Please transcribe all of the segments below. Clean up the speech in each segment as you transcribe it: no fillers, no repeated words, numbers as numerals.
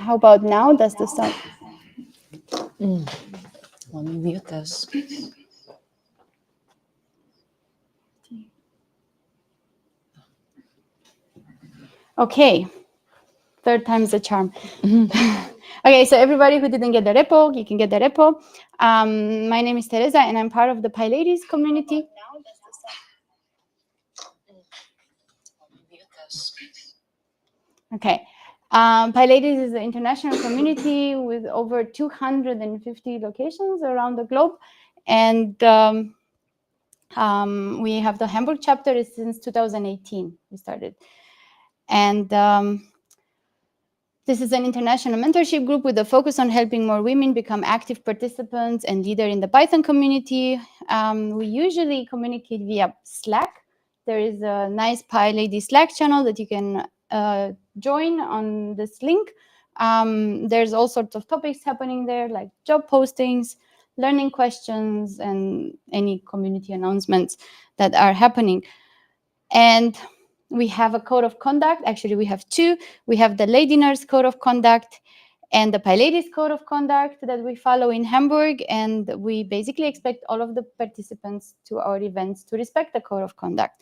How about now? Does the sound? Let me mute this. Okay, third time's the charm. Okay, so everybody who didn't get the repo, you can get the repo. My name is Teresa, and I'm part of the PyLadies community. Okay. PyLadies is an international community with over 250 locations around the globe. And we have the Hamburg chapter since 2018, we started. And this is an international mentorship group with a focus on helping more women become active participants and leader in the Python community. We usually communicate via Slack. There is a nice PyLady Slack channel that you can join on this link. There's all sorts of topics happening there, like job postings, learning questions, and any community announcements that are happening. And we have a code of conduct. Actually, we have two. We have the Ladiners Code of Conduct and the PyLadies Code of Conduct that we follow in Hamburg. And we basically expect all of the participants to our events to respect the Code of Conduct.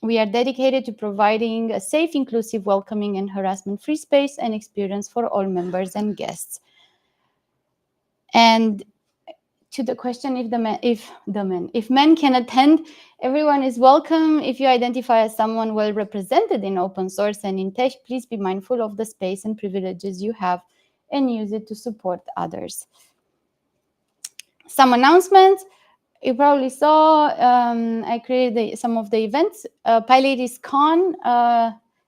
We are dedicated to providing a safe, inclusive, welcoming, and harassment-free space and experience for all members and guests. And to the question if men can attend, everyone is welcome. If you identify as someone well represented in open source and in tech, please be mindful of the space and privileges you have and use it to support others. Some announcements. You probably saw I created some of the events. PyLadies Con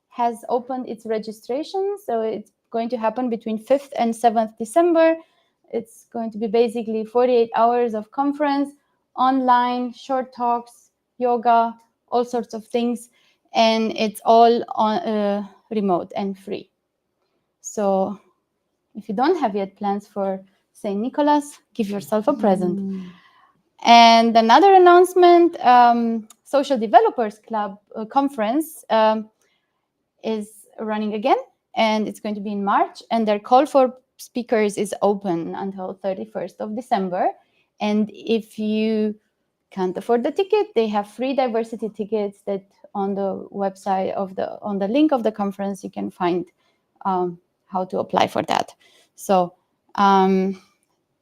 has opened its registration, so it's going to happen between 5th and 7th December. It's going to be basically 48 hours of conference, online, short talks, yoga, all sorts of things, and it's all on remote and free. So if you don't have yet plans for St. Nicholas, give yourself a present. And another announcement, Social Developers Club conference is running again, and it's going to be in March, and their call for speakers is open until 31st of December. And if you can't afford the ticket, they have free diversity tickets that on the website on the link of the conference, you can find how to apply for that. So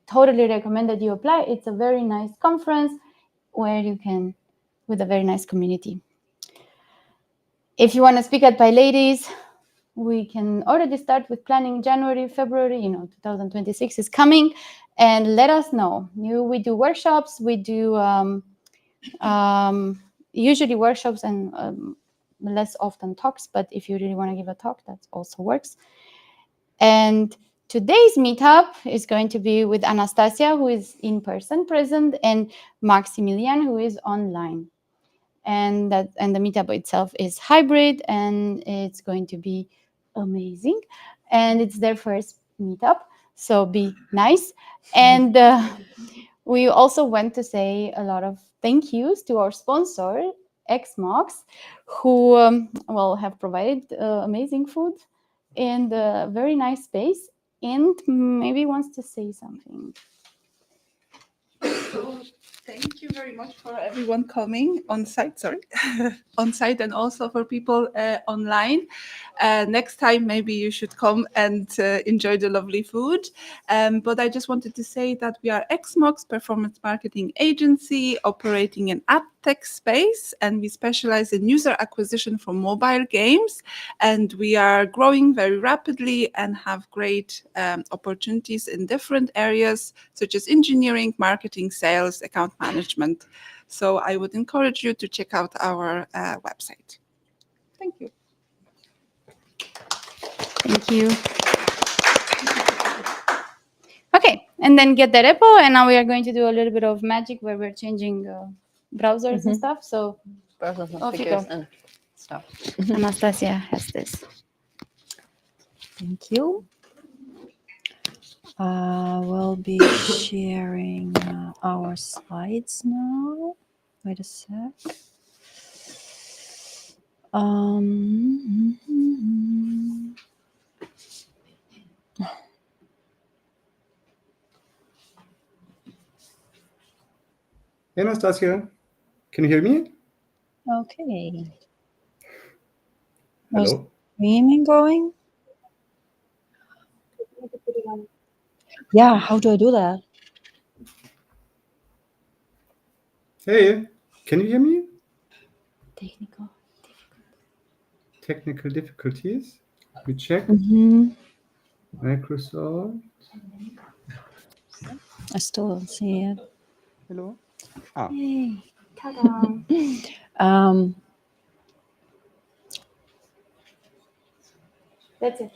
totally recommend that you apply. It's a very nice conference where you can, with a very nice community. If you want to speak at PyLadies, we can already start with planning January, February, 2026 is coming, and let us know. We do workshops, we do usually workshops and less often talks, but if you really want to give a talk, that also works. And today's meetup is going to be with Anastasia, who is in person present, and Maximilian, who is online. And the meetup itself is hybrid, and it's going to be amazing. And it's their first meetup, so be nice. And we also want to say a lot of thank yous to our sponsor, Xmox, who have provided amazing food and a very nice space, and maybe wants to say something. So, thank you very much for everyone coming on site, on site, and also for people online. Next time, maybe you should come and enjoy the lovely food. But I just wanted to say that we are Xmox Performance Marketing Agency operating in ad tech space, and we specialize in user acquisition for mobile games. And we are growing very rapidly and have great opportunities in different areas, such as engineering, marketing, sales, account management. So I would encourage you to check out our website. Thank you. Thank you. Okay, and then get the repo, and now we are going to do a little bit of magic where we're changing browsers and stuff. So Browsers and off you figures go. and stuff. Anastasia has this. Thank you. We'll be sharing our slides now. Wait a sec. Anastasia, can you hear me? Okay. Was Hello? streaming going? Yeah, how do I do that? Hey, can you hear me? Technical. Technical difficulties? We check. Mm-hmm. Microsoft. I still don't see it. Hello? Ah, Yay. Ta-da. That's it.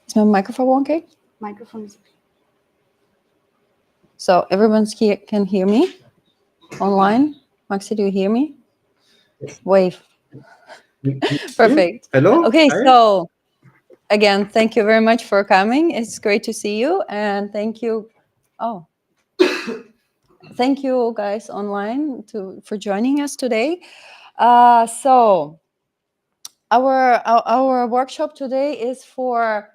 Is my microphone working? Microphone is. So everyone's here can hear me online. Maxi, do you hear me? Wave. Perfect. hello? Okay, Hi? so again, thank you very much for coming. It's great to see you, and thank you. Oh, thank you guys online for joining us today. So our workshop today is for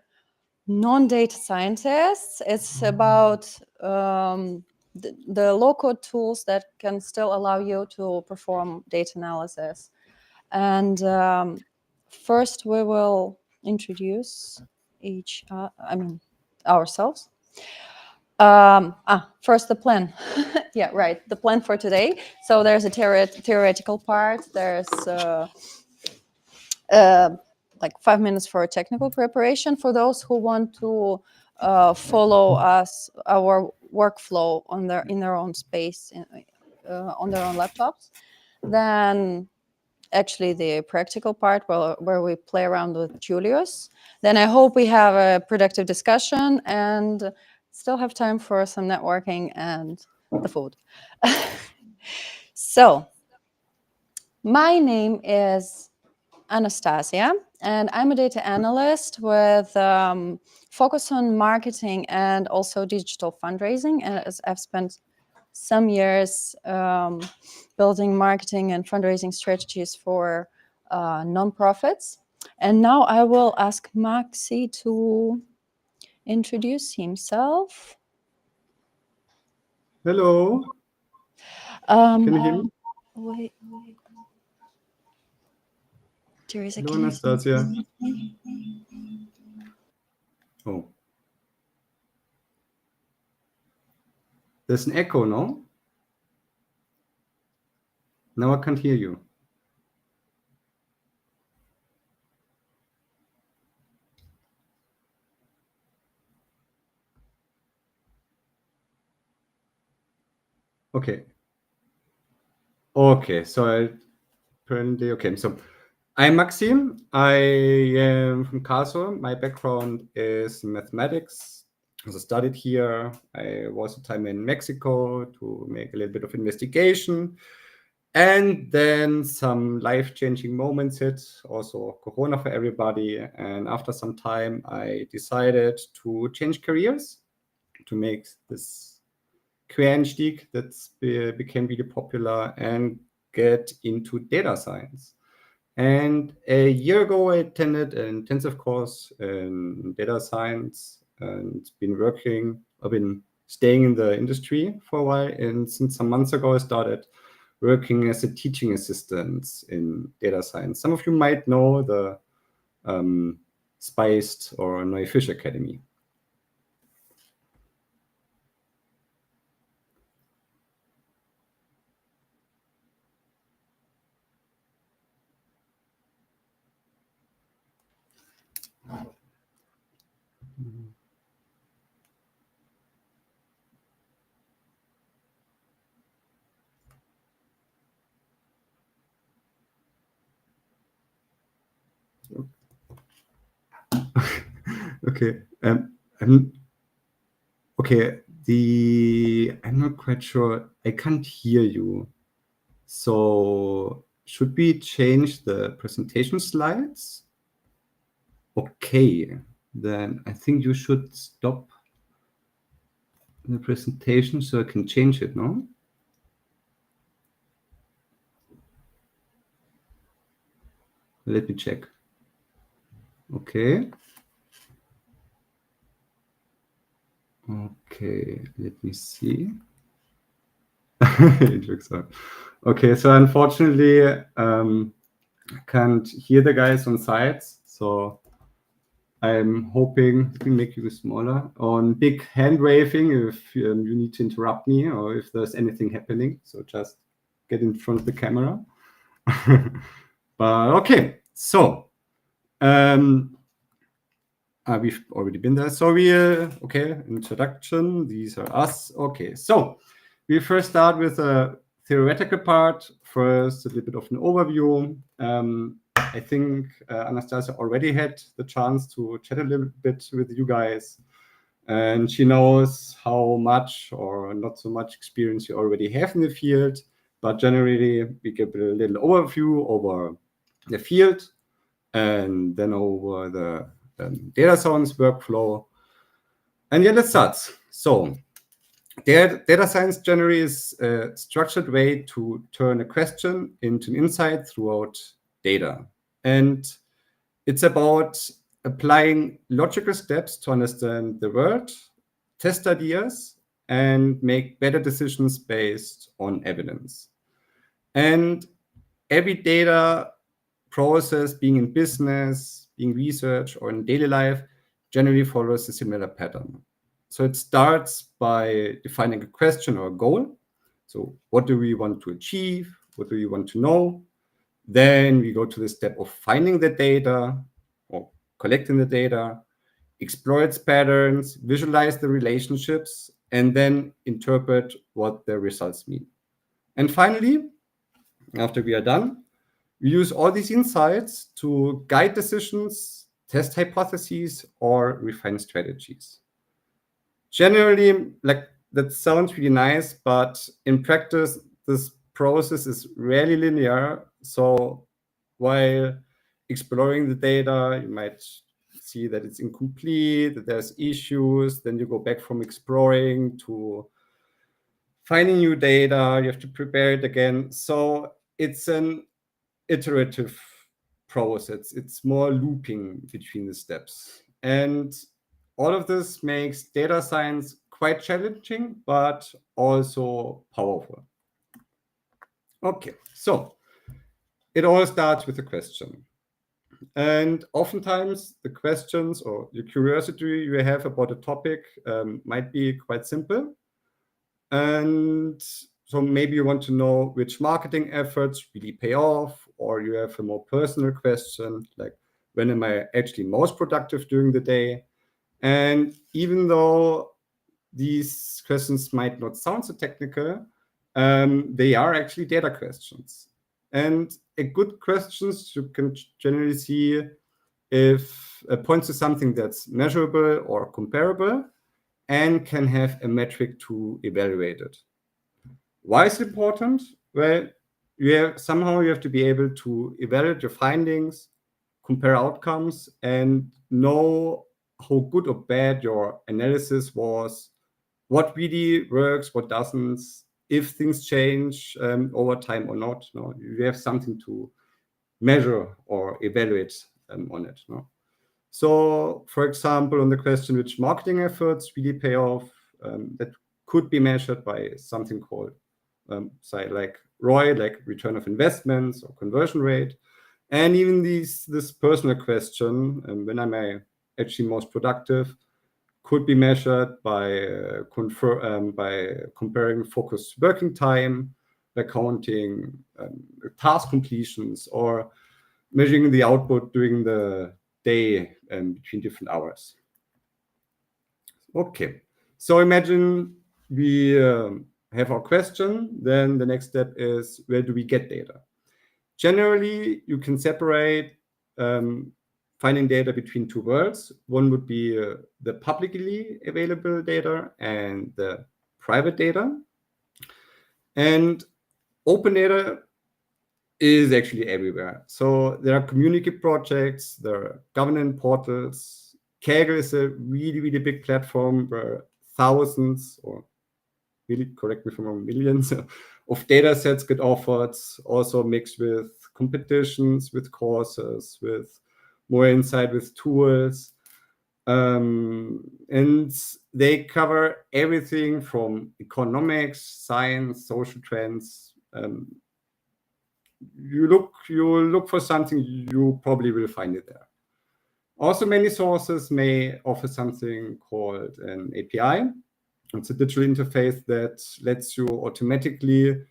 non-data scientists. It's about the low-code tools that can still allow you to perform data analysis. And first, we will introduce ourselves. First, the plan. Yeah, right. The plan for today. So there's a theoretical part. There's like 5 minutes for a technical preparation for those who want to follow our workflow in their own space, on their own laptops. Then actually the practical part where we play around with Julius. Then I hope we have a productive discussion and still have time for some networking and the food. So my name is Anastasia, and I'm a data analyst with focus on marketing and also digital fundraising. And as I've spent some years building marketing and fundraising strategies for nonprofits. And now I will ask Maxi to introduce himself. Hello? Um, Can you hear me? Wait. Teresa, Hello, can you see Anastasia. me? Oh. There's an echo, no? Now I can't hear you. Okay. Okay, so so I'm Maxim. I am from Karlsruhe. My background is mathematics. I studied here. I was a time in Mexico to make a little bit of investigation. And then some life-changing moments hit, also Corona for everybody. And after some time, I decided to change careers to make this Quereinstieg that became really popular and get into data science. And a year ago, I attended an intensive course in data science and I've been staying in the industry for a while. And since some months ago, I started working as a teaching assistant in data science. Some of you might know the Spiced or Neue Fish Academy. Okay. I'm not quite sure. I can't hear you. So should we change the presentation slides? Okay, then I think you should stop the presentation so I can change it, no? Let me check. Okay. Okay, let me see. It looks like. Okay, so unfortunately, I can't hear the guys on sites, so I'm hoping we make you smaller. On big hand waving if you need to interrupt me or if there's anything happening. So just get in front of the camera. But okay, so we've already been there. So okay, introduction. These are us. Okay, so we first start with a theoretical part. First, a little bit of an overview. I think Anastasia already had the chance to chat a little bit with you guys, and she knows how much or not so much experience you already have in the field. But generally, we give a little overview over the field and then over the data science workflow. And yeah, let's start. So data science generally is a structured way to turn a question into an insight throughout data. And it's about applying logical steps to understand the world, test ideas, and make better decisions based on evidence. And every data process, being in business, being research, or in daily life, generally follows a similar pattern. So it starts by defining a question or a goal. So what do we want to achieve? What do we want to know? Then we go to the step of finding the data or collecting the data, explore its patterns, visualize the relationships, and then interpret what the results mean. And finally, after we are done, we use all these insights to guide decisions, test hypotheses, or refine strategies. Generally, like that sounds really nice, but in practice, this process is rarely linear. So while exploring the data, you might see that it's incomplete, that there's issues, then you go back from exploring to finding new data, you have to prepare it again. So it's an iterative process. It's more looping between the steps. And all of this makes data science quite challenging, but also powerful. Okay, so it all starts with a question. And oftentimes the questions or the curiosity you have about a topic might be quite simple. And so maybe you want to know which marketing efforts really pay off, or you have a more personal question, like when am I actually most productive during the day? And even though these questions might not sound so technical, they are actually data questions. And a good questions you can generally see if it points to something that's measurable or comparable and can have a metric to evaluate it. Why is it important? Well, somehow you have to be able to evaluate your findings, compare outcomes, and know how good or bad your analysis was, what really works, what doesn't, if things change over time or not. No, you have something to measure or evaluate on it. No? So, for example, on the question which marketing efforts really pay off, that could be measured by something called, say, like ROI, like return of investments or conversion rate. And even this personal question, when am I actually most productive, could be measured by comparing focused working time, by counting task completions, or measuring the output during the day between different hours. Okay, so imagine we have our question, then the next step is where do we get data? Generally, you can separate finding data between two worlds. One would be the publicly available data and the private data. And open data is actually everywhere. So there are community projects, there are governance portals. Kaggle is a really, really big platform where thousands, or really, correct me if I'm wrong, millions of data sets get offered, also mixed with competitions, with courses, with more insight, with tools. And they cover everything from economics, science, social trends. You look for something, you probably will find it there. Also, many sources may offer something called an API. It's a digital interface that lets you automatically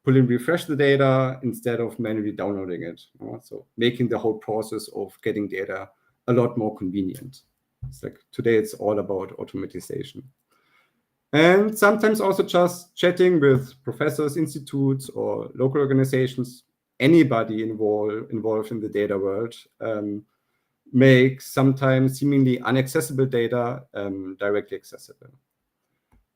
pull and refresh the data instead of manually downloading it. So making the whole process of getting data a lot more convenient. It's like today it's all about automatization. And sometimes also just chatting with professors, institutes, or local organizations, anybody involved in the data world, make sometimes seemingly inaccessible data directly accessible.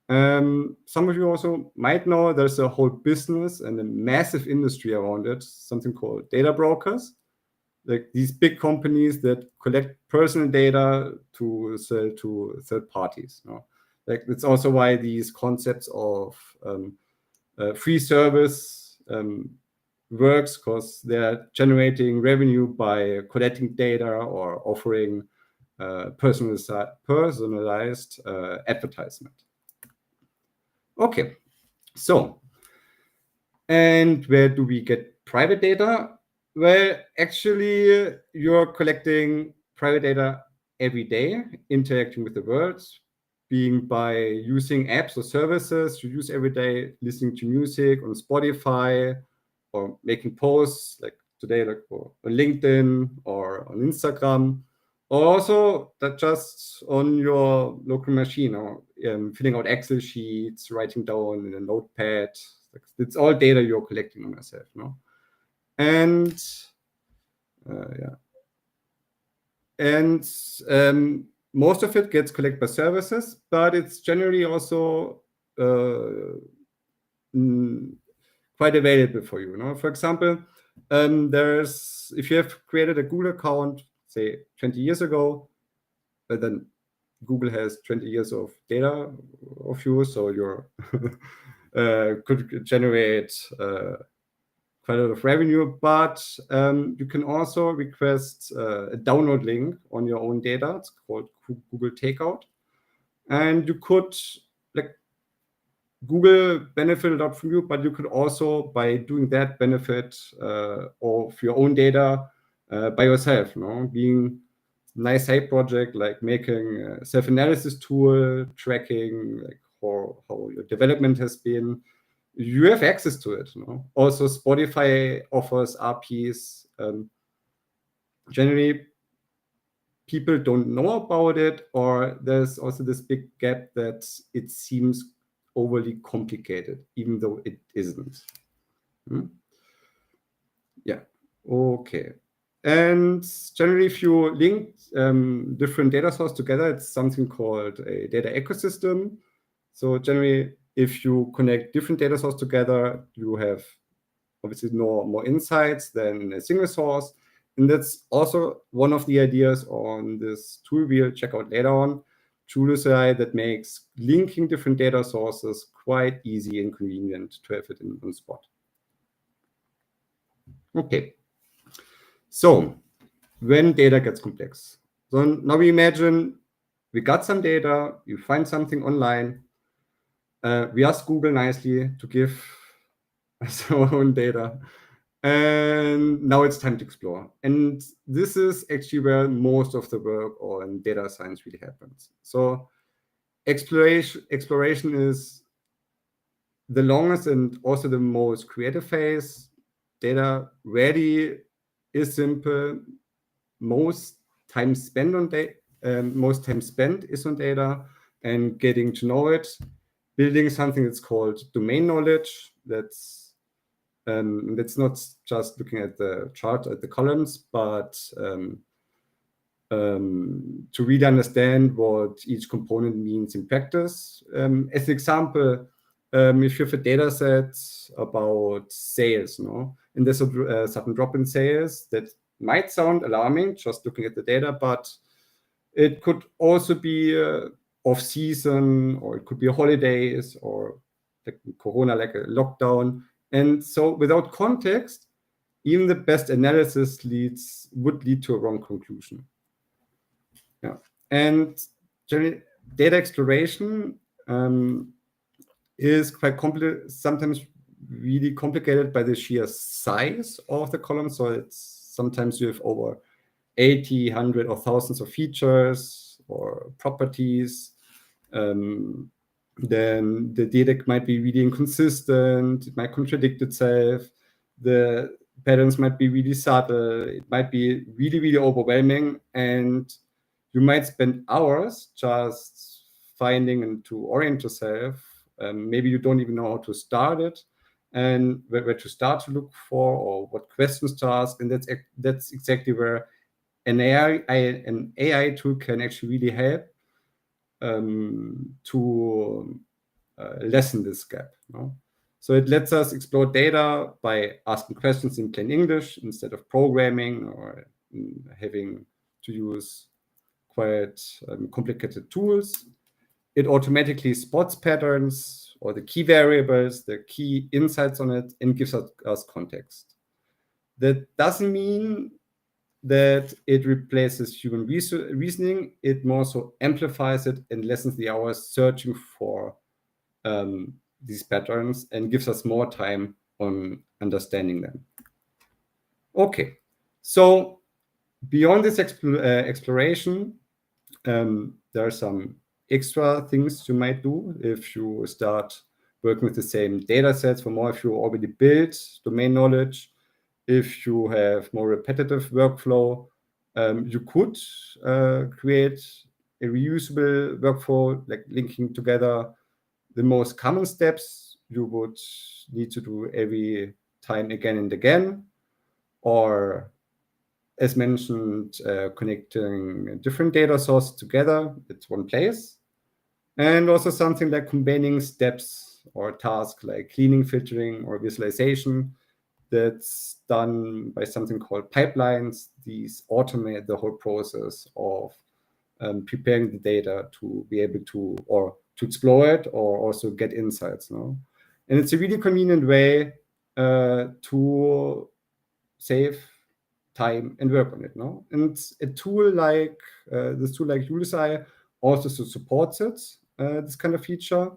Some of you also might know there's a whole business and a massive industry around it, something called data brokers. Like these big companies that collect personal data to sell to third parties. Like that's also why these concepts of free service works, because they're generating revenue by collecting data or offering personalized advertisement. Okay, so, and where do we get private data? Well, actually, you're collecting private data every day, interacting with the world, being by using apps or services you use every day, listening to music on Spotify, or making posts like today, like on LinkedIn or on Instagram. Also, that just on your local machine, or filling out Excel sheets, writing down in a notepad. It's all data you're collecting on yourself, And yeah, and most of it gets collected by services, but it's generally also quite available for you. For example, if you have created a Google account, say 20 years ago, but then Google has 20 years of data of you, so you could generate quite a lot of revenue. But you can also request a download link on your own data. It's called Google Takeout, and you could Google benefit a lot from you, but you could also, by doing that, benefit of your own data by yourself. Being a nice side project, like making a self-analysis tool, tracking how your development has been. You have access to it. Also, Spotify offers RPs. Generally, people don't know about it, or there's also this big gap that it seems overly complicated, even though it isn't. Yeah, okay. And generally, if you link different data sources together, it's something called a data ecosystem. So generally, if you connect different data sources together, you have obviously more insights than a single source. And that's also one of the ideas on this tool we'll check out later on, Julius.ai, that makes linking different data sources quite easy and convenient to have it in one spot. Okay, so when data gets complex. So now we imagine we got some data, you find something online, we ask Google nicely to give us our own data, and now it's time to explore. And this is actually where most of the work on data science really happens. So exploration is the longest and also the most creative phase. Data ready is simple. Most time spent is on data and getting to know it, building something that's called domain knowledge. That's not just looking at the chart, at the columns, but to really understand what each component means in practice. As an example, if you have a data set about sales, and there's a sudden drop in sales, that might sound alarming just looking at the data, but it could also be off season, or it could be holidays, or like Corona, like a lockdown. And so without context, even the best analysis would lead to a wrong conclusion. Yeah. And generally, data exploration is quite sometimes really complicated by the sheer size of the column. So it's sometimes you have over 80, 100 or thousands of features or properties. Then the data might be really inconsistent. It might contradict itself. The patterns might be really subtle. It might be really, really overwhelming. And you might spend hours just finding and to orient yourself. Maybe you don't even know how to start it and where to start to look for or what questions to ask. And that's exactly where an AI tool can actually really help to lessen this gap. No? So it lets us explore data by asking questions in plain English instead of programming or having to use quite complicated tools. It automatically spots patterns or the key variables, the key insights on it, and gives us context. That doesn't mean that it replaces human reasoning. It more so amplifies it and lessens the hours searching for these patterns and gives us more time on understanding them. Okay, so beyond this exploration, there are some extra things you might do if you start working with the same data sets. For more, if you already built domain knowledge, if you have more repetitive workflow, you could create a reusable workflow, like linking together the most common steps you would need to do every time again and again, or as mentioned, connecting different data sources together at one place, and also something like combining steps or tasks like cleaning, filtering, or visualization that's done by something called pipelines. These automate the whole process of preparing the data to be able to, or to explore it, or also get insights. No? And it's a really convenient way to save time and work on it. No? And a tool like this tool like Julius.ai also supports it, this kind of feature.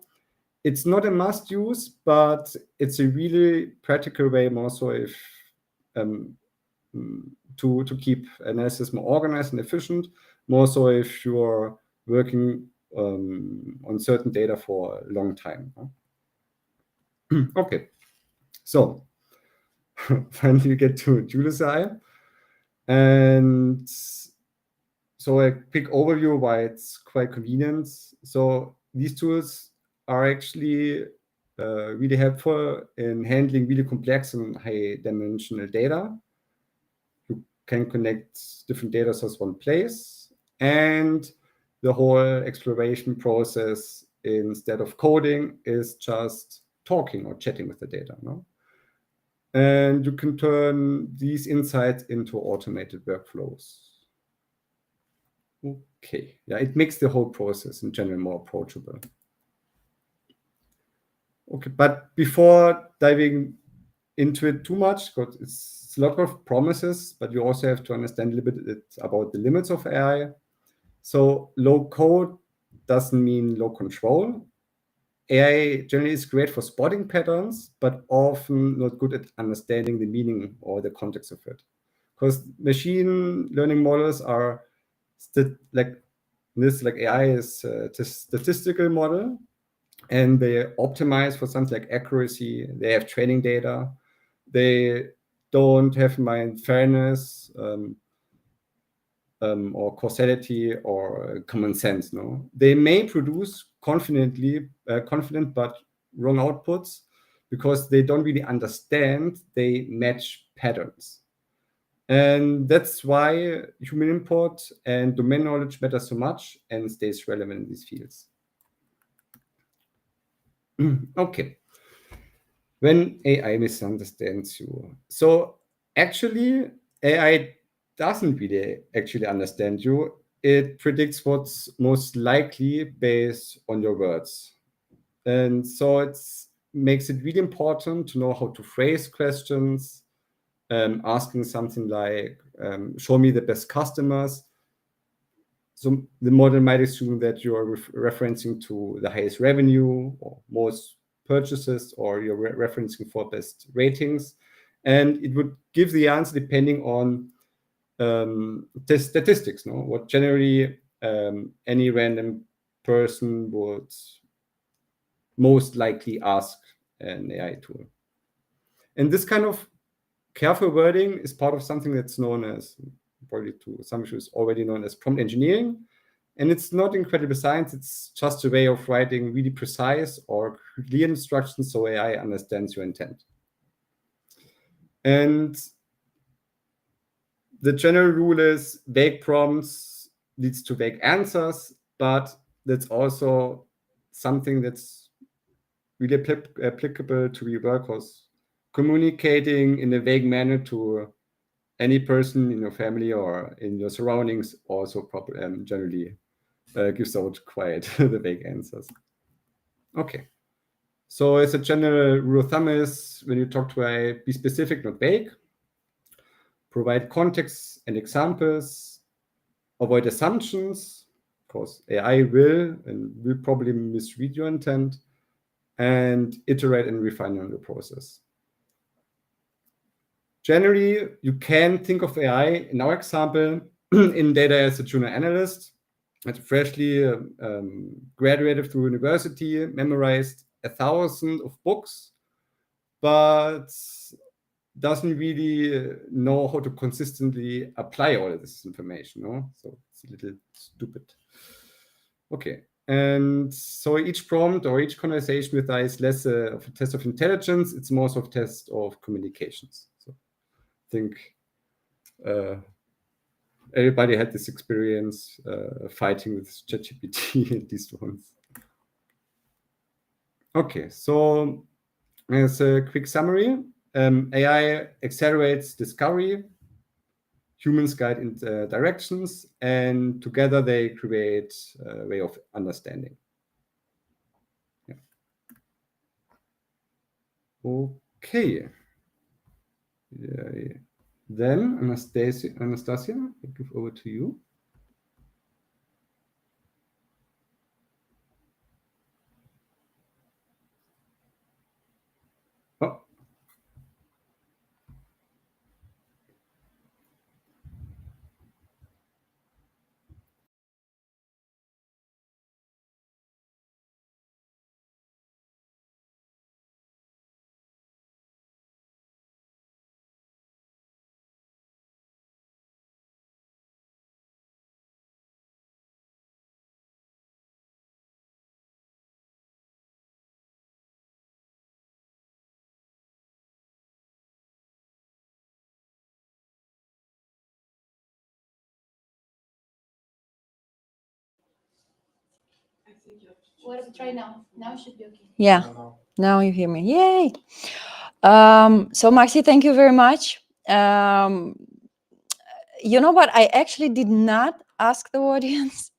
It's not a must use, but it's a really practical way more so if to keep analysis more organized and efficient, more so if you're working on certain data for a long time. Okay, so finally we get to Julius.ai. And so a quick overview why it's quite convenient. So these tools are actually really helpful in handling really complex and high dimensional data. You can connect different data sources one place, and the whole exploration process, instead of coding, is just talking or chatting with the data. No? And you can turn these insights into automated workflows. Okay, yeah, it makes the whole process in general more approachable. Okay, but before diving into it too much, because it's a lot of promises, but you also have to understand a little bit about the limits of AI. So low code doesn't mean low control. AI generally is great for spotting patterns, but often not good at understanding the meaning or the context of it. Because machine learning models are like AI is a statistical model, and they optimize for something like accuracy. They have training data. They don't have in mind fairness or causality or common sense. No, they may produce confident but wrong outputs because they don't really understand. They match patterns. And that's why human input and domain knowledge matter so much and stays relevant in these fields. Okay. When AI misunderstands you. So actually, AI doesn't really actually understand you. It predicts what's most likely based on your words. And so it makes it really important to know how to phrase questions, asking something like, show me the best customers, So the model might assume that you are referencing to the highest revenue or most purchases, or you're referencing for best ratings. And it would give the answer depending on the statistics, no? What generally any random person would most likely ask an AI tool. And this kind of careful wording is part of something that's known as, probably to some issues already known as prompt engineering. And it's not incredible science, it's just a way of writing really precise or clear instructions so AI understands your intent. And the general rule is vague prompts leads to vague answers, but that's also something that's really applicable to your work, because communicating in a vague manner to any person in your family or in your surroundings also generally gives out quite the vague answers. Okay. So as a general rule of thumb is, when you talk to AI, be specific, not vague. Provide context and examples. Avoid assumptions, because AI will probably misread your intent. And iterate and refine on the process. Generally, you can think of AI, in our example, in data as a junior analyst, that's freshly graduated through university, memorized 1,000 of books, but doesn't really know how to consistently apply all of this information, no? So it's a little stupid. Okay. And so each prompt or each conversation with AI is less of a test of intelligence, it's more of a test of communications. So I think everybody had this experience fighting with ChatGPT, at least once. Okay, so as a quick summary, AI accelerates discovery, humans guide in directions, and together they create a way of understanding. Yeah. Okay. Then Anastasia, I give over to you. Oh. Try now. Now it should be okay. Yeah, now you hear me. Yay! So Maxi, thank you very much. You know what? I actually did not ask the audience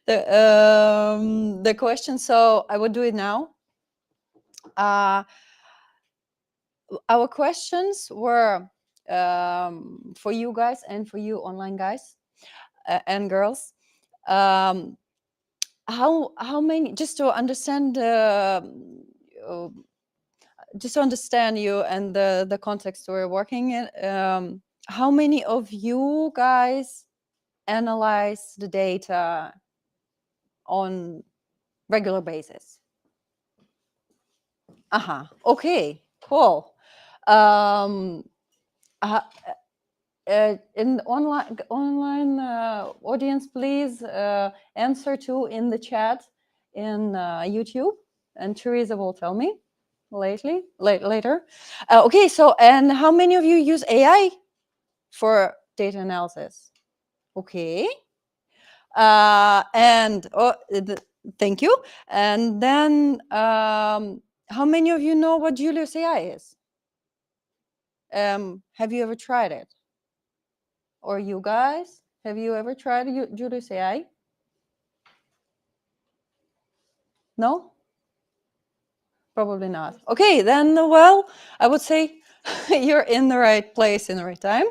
the question, so I will do it now. Our questions were for you guys and for you online guys and girls. How many, just to understand you and the context we're working in, how many of you guys analyze the data on regular basis? Okay, cool. In online audience, please answer to in the chat in YouTube, and Teresa will tell me later. Okay, so and how many of you use AI for data analysis? Okay, and thank you. And then how many of you know what Julius.ai is? Have you ever tried it? Or you guys, have you ever tried Julius.ai? No? Probably not. Okay, then, well, I would say you're in the right place in the right time.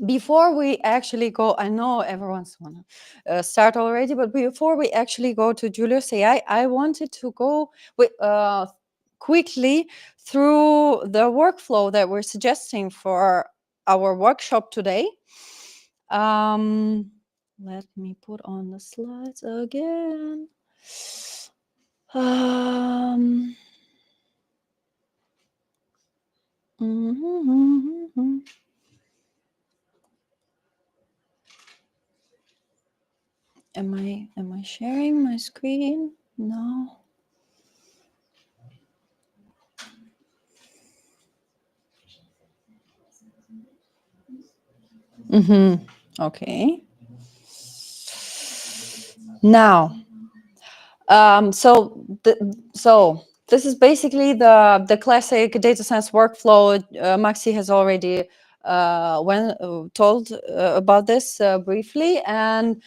before we actually go, I know everyone's want to start already, but before we actually go to Julius.ai, I wanted to go quickly through the workflow that we're suggesting for our workshop today. Let me put on the slides again. Am I sharing my screen? No. Okay. Now, so this is basically the classic data science workflow. Maxi has already told about this briefly, and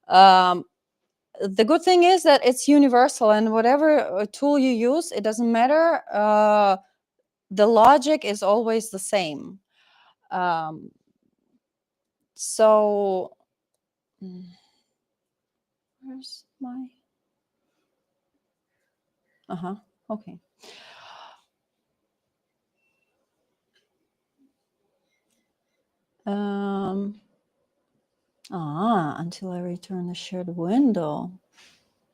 the good thing is that it's universal, and whatever tool you use, it doesn't matter. The logic is always the same. So where's my okay. Until I return the shared window.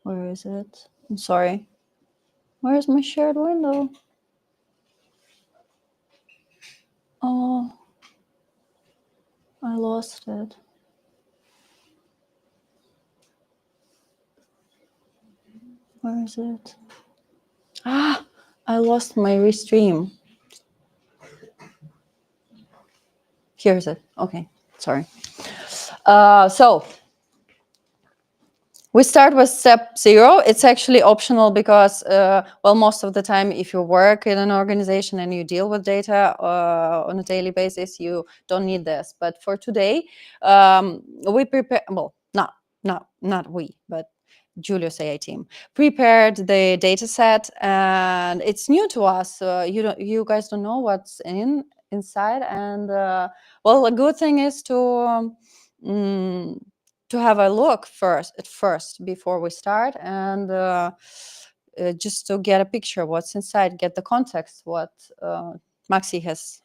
Where is it? I'm sorry. Where's my shared window? Oh, I lost it. Where is it? I lost my restream. Here's it. Okay, sorry. So we start with step 0. It's actually optional because, well, most of the time, if you work in an organization and you deal with data on a daily basis, you don't need this. But for today, we prepare. Well, not we, but Julius.ai team prepared the data set, and it's new to us. You guys don't know what's inside, and well, a good thing is to have a look first before we start, and just to get a picture of what's inside, get the context, what Maxi has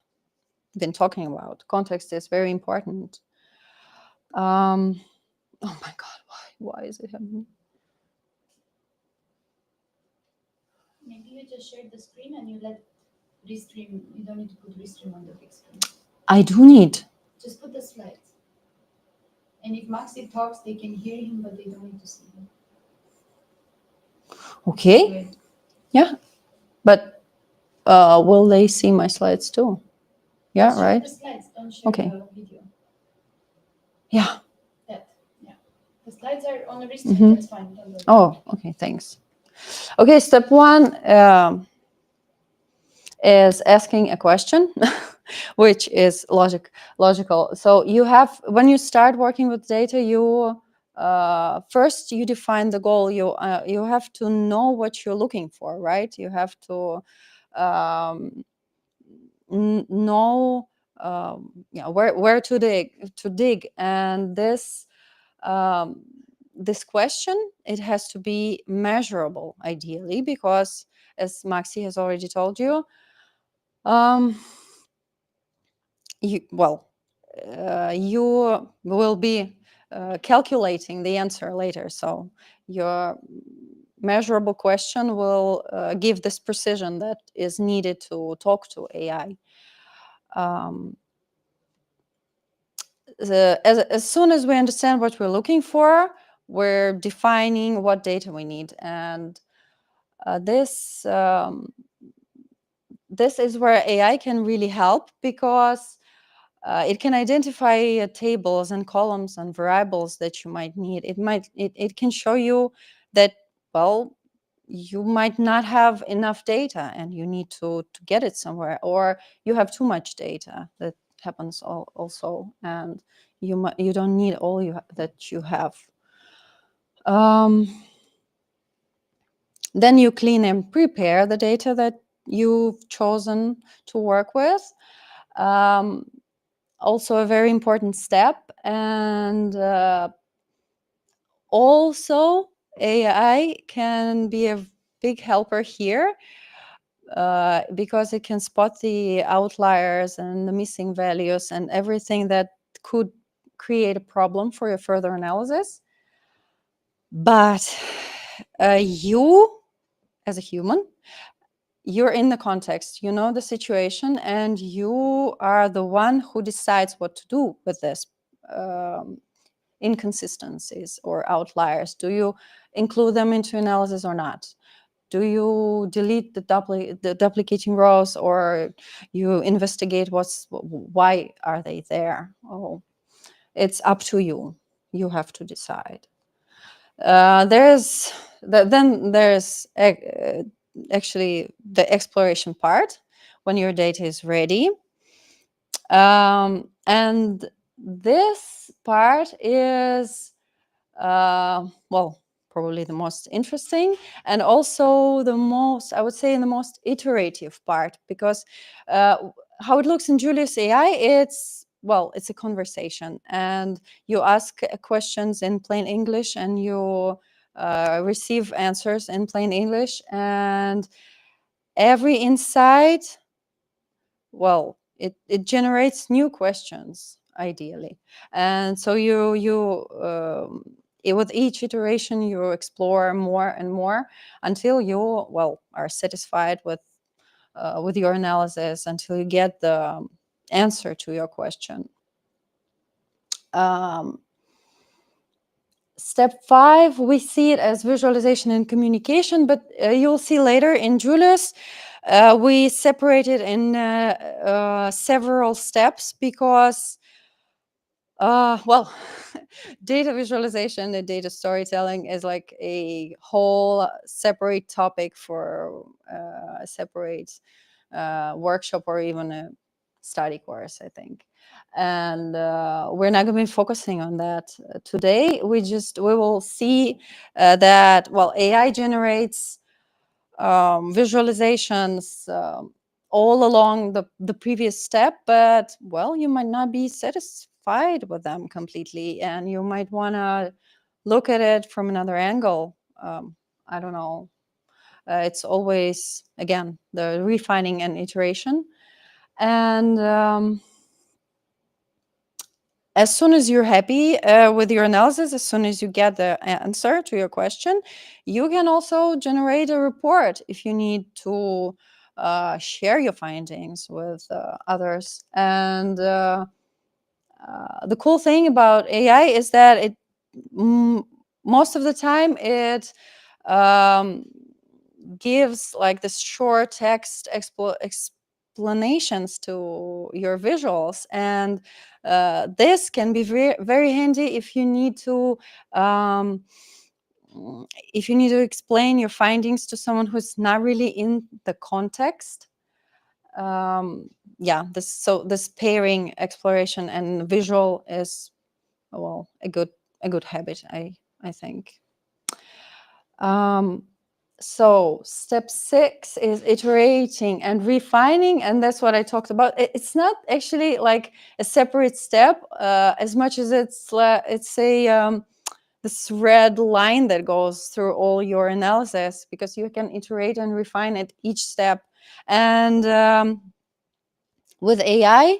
been talking about. Context is very important. Oh my God, why is it happening? Maybe you just share the screen and you let restream. You don't need to put restream on the big screen. I do need. Just put the slides. And if Maxi talks, they can hear him, but they don't need to see him. Okay. Great. Yeah, but will they see my slides too? Yeah, Just share right. the slides. Don't share Okay. the video. Yeah. That. Yeah. The slides are on the restream. That's fine. Don't worry. Oh, okay. Thanks. Okay. Step 1 is asking a question, which is logical. So you have, when you start working with data, you first you define the goal. You have to know what you're looking for, right? You have to know where to dig, and this this question, it has to be measurable, ideally, because as Maxi has already told you, you will be calculating the answer later. So your measurable question will give this precision that is needed to talk to AI. As soon as we understand what we're looking for, we're defining what data we need, and this is where AI can really help, because it can identify tables and columns and variables that you might need. It can show you that, well, you might not have enough data and you need to get it somewhere, or you have too much data. That happens also, and you don't need all that you have. Then you clean and prepare the data that you've chosen to work with. also a very important step. And also AI can be a big helper here, because it can spot the outliers and the missing values and everything that could create a problem for your further analysis. But you, as a human, you're in the context, you know the situation, and you are the one who decides what to do with this inconsistencies or outliers. Do you include them into analysis or not? Do you delete the duplicating rows, or you investigate why are they there? Oh, it's up to you. You have to decide. Then there's actually the exploration part, when your data is ready. And this part is, well, probably the most interesting, and also the most, I would say, the most iterative part, because how it looks in Julius.ai, it's a conversation, and you ask questions in plain English, and you receive answers in plain English, and every insight, it generates new questions, ideally. And so with each iteration, you explore more and more until you are satisfied with your analysis, until you get the answer to your question. Step 5, we see it as visualization and communication, but you'll see later in Julius, we separate it in several steps, because data visualization and data storytelling is like a whole separate topic for a separate workshop, or even a study course, I think. And we're not going to be focusing on that today. We will see that AI generates visualizations all along the previous step, but you might not be satisfied with them completely, and you might want to look at it from another angle. I don't know. It's always, again, the refining and iteration. And as soon as you're happy with your analysis, as soon as you get the answer to your question, you can also generate a report if you need to share your findings with others. And the cool thing about AI is that most of the time it gives like this short text explanations to your visuals, and this can be very, very handy if you need to explain your findings to someone who's not really in the context. This pairing exploration and visual is a good habit, I think. So step 6 is iterating and refining, and that's what I talked about. It's not actually like a separate step as much as it's this red line that goes through all your analysis, because you can iterate and refine at each step. And with AI,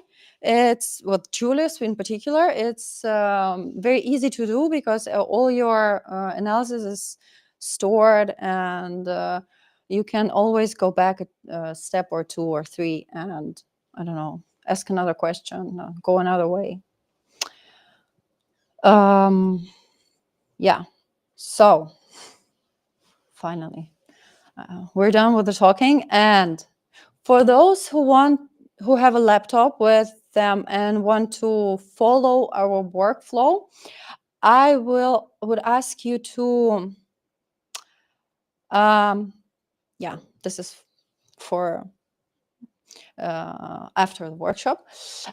with Julius in particular, it's very easy to do, because all your analysis is stored, and you can always go back a step or 2 or 3 and, I don't know, ask another question, go another way. So finally, we're done with the talking. And for those who have a laptop with them and want to follow our workflow, I would ask you to this is for after the workshop.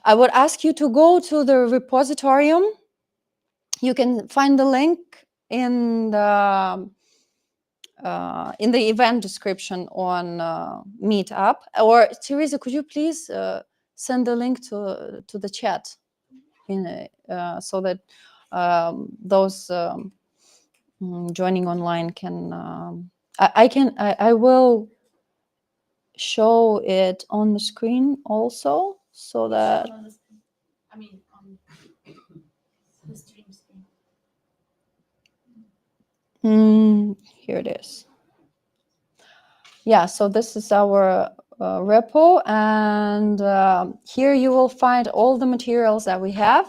I would ask you to go to the repositorium. You can find the link in the event description on Meetup. Or Teresa, could you please send the link to the chat so that those joining online can. I will show it on the screen also, so that. I mean, on the stream screen. Here it is. Yeah, so this is our repo, and here you will find all the materials that we have,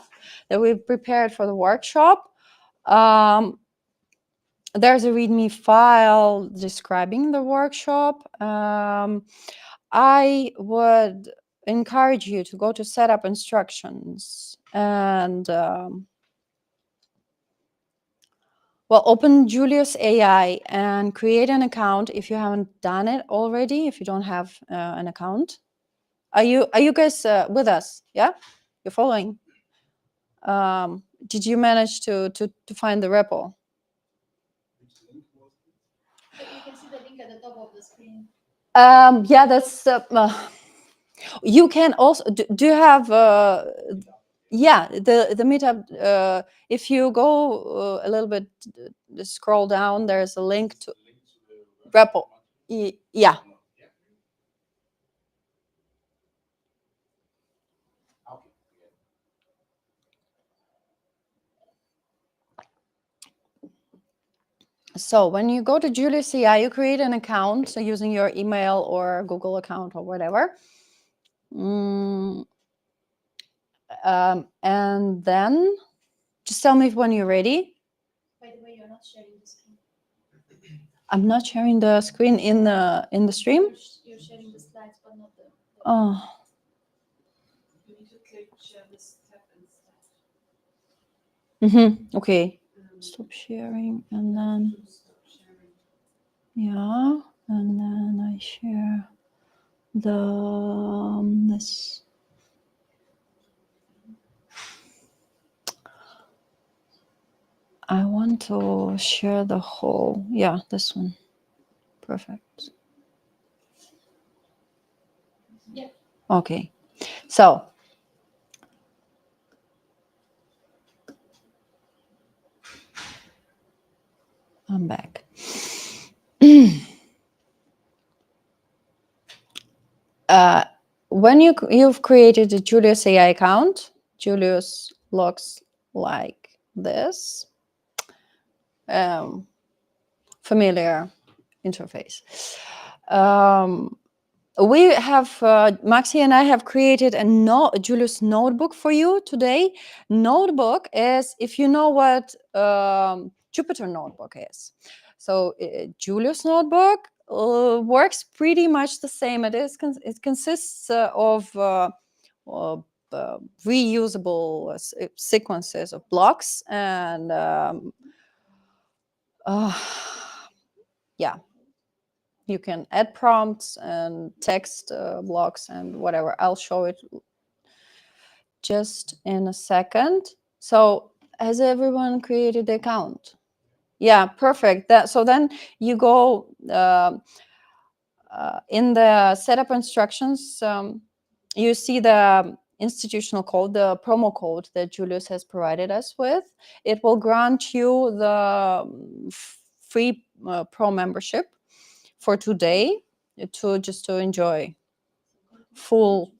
that we've prepared for the workshop. There's a README file describing the workshop. I would encourage you to go to setup instructions and open Julius.ai and create an account if you haven't done it already, if you don't have an account. Are you guys with us? Yeah, you're following. Did you manage to find the repo? You can see the link at the top of the screen. Yeah, that's. You can also do you have. Yeah, the meetup. If you go a little bit, scroll down. There's a link to repo. Yeah. So when you go to Julius.ai, you create an account, so using your email or Google account or whatever. And then just tell me when you're ready. By the way, you're not sharing the screen. I'm not sharing the screen in the stream. You're sharing the slides, but not the. Oh. You need to click share this tab instead. Okay. Stop sharing, and then yeah, and then I share this. I want to share the whole. Yeah, this one. Perfect. Yeah. Okay. So. I'm back. When you've created a Julius.ai account, Julius looks like this. Familiar interface. We have, Maxi and I have created a Julius notebook for you today. Notebook is, if you know what Jupyter Notebook is. So Julius Notebook works pretty much the same. It consists of reusable sequences of blocks, and yeah, you can add prompts and text blocks and whatever. I'll show it just in a second. So has everyone created the account? Yeah, perfect. So then you go in the setup instructions, you see the institutional code, the promo code that Julius has provided us with. It will grant you the free pro membership for today to enjoy fully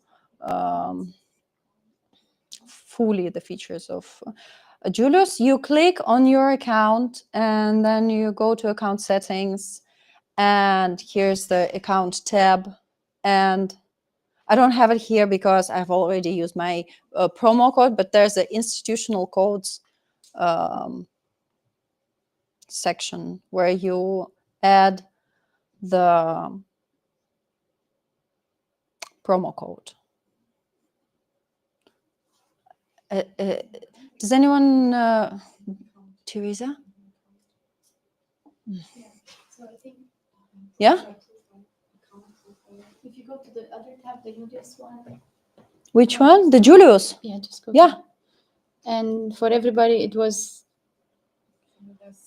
the features of Julius. You click on your account, and then you go to account settings, and here's the account tab. And I don't have it here because I've already used my promo code, but there's the institutional codes section where you add the promo code. Does anyone, Teresa? So I think. Yeah? If you go to the other tab, the Julius one. Which one? The Julius? Yeah, just go. Yeah. And for everybody, it was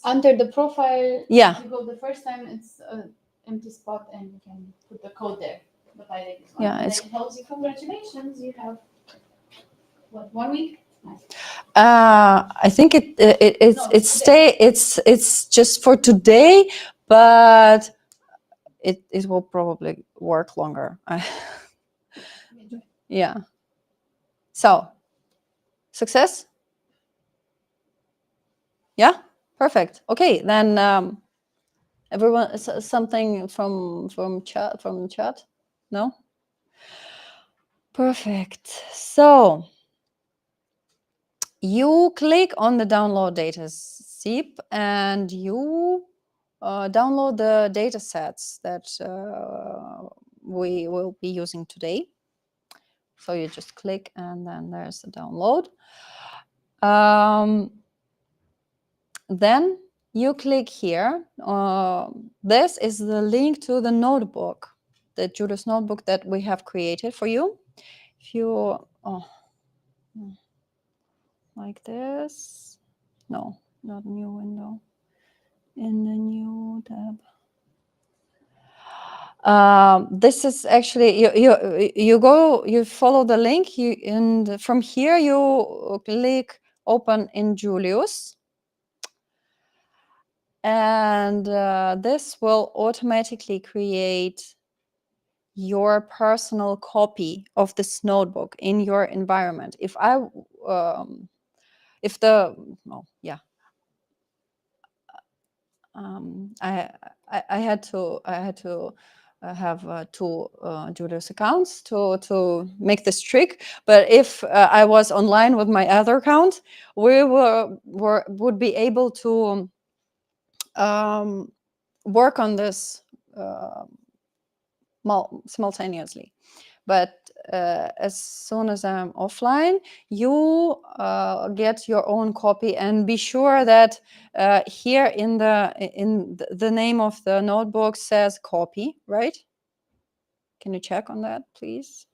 under the profile. Yeah. You go the first time, it's an empty spot, and you can put the code there. the pilot is Yeah, and it's- then it tells you congratulations, you have what, 1 week? Nice. I think it's just for today, but it will probably work longer. Yeah. So, success? Yeah, perfect. Okay, then everyone, something from chat? No? Perfect. So you click on the download data zip and you download the data sets that we will be using today. So you just click and then there's the download. Then you click here. This is the link to the notebook, the Julius notebook that we have created for you. If you, like this, no, not new window, in the new tab. This is actually you follow the link, and from here you click open in Julius, and this will automatically create your personal copy of this notebook in your environment. If I I had to have two Julius accounts to make this trick. But if I was online with my other account, we would be able to work on this simultaneously. But as soon as I'm offline, you get your own copy, and be sure that here in the name of the notebook says copy, right? Can you check on that, please?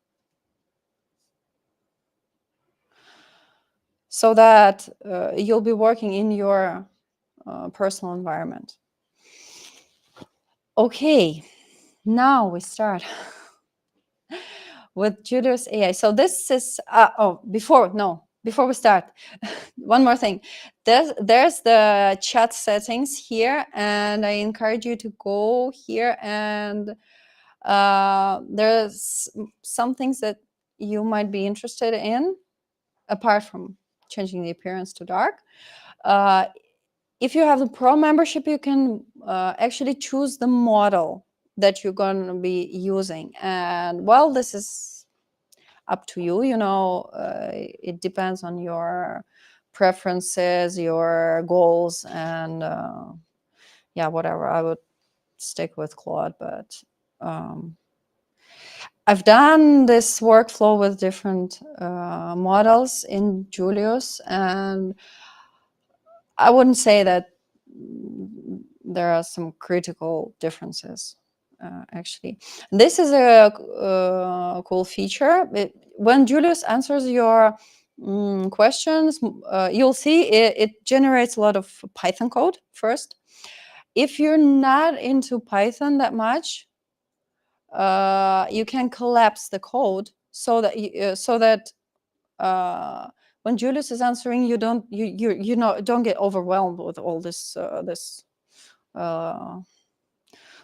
So that you'll be working in your personal environment. Okay, now we start with Julius.ai. So this is before we start, one more thing. There's the chat settings here, and I encourage you to go here, and there's some things that you might be interested in, apart from changing the appearance to dark. If you have the Pro membership, you can actually choose the model that you're going to be using. And well, this is up to you. It depends on your preferences, your goals, and whatever. I would stick with Claude, but I've done this workflow with different models in Julius, and I wouldn't say that there are some critical differences. Actually, this is a cool feature. When Julius answers your questions, you'll see it generates a lot of Python code first. If you're not into Python that much, you can collapse the code so that when Julius is answering, you don't get overwhelmed with all this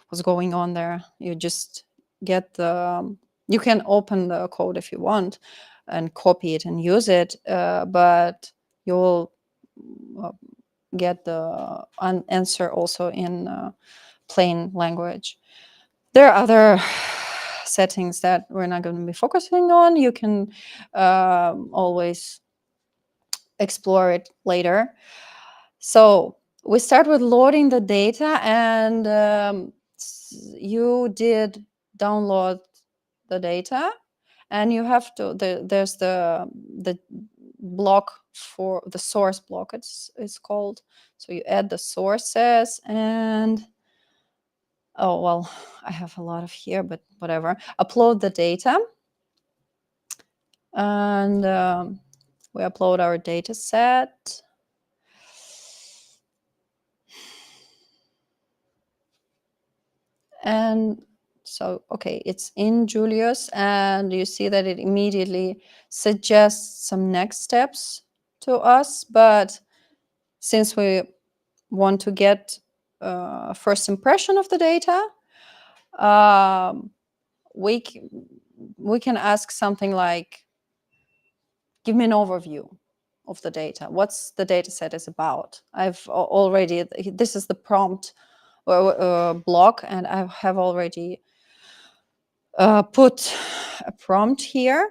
what's going on there. You just get you can open the code if you want and copy it and use it, but you'll get the answer also in plain language. There are other settings that we're not going to be focusing on. You can always explore it later. So we start with loading the data, and you did download the data, and you have to there's the block for the source block, it's called. So you add the sources, and oh well, I have a lot of here, but whatever. Upload the data, and we upload our data set. And So, okay, it's in Julius, and you see that it immediately suggests some next steps to us. But since we want to get a first impression of the data, we can ask something like, give me an overview of the data. What's the data set is about? I've already, this is the prompt block, and I have already put a prompt here.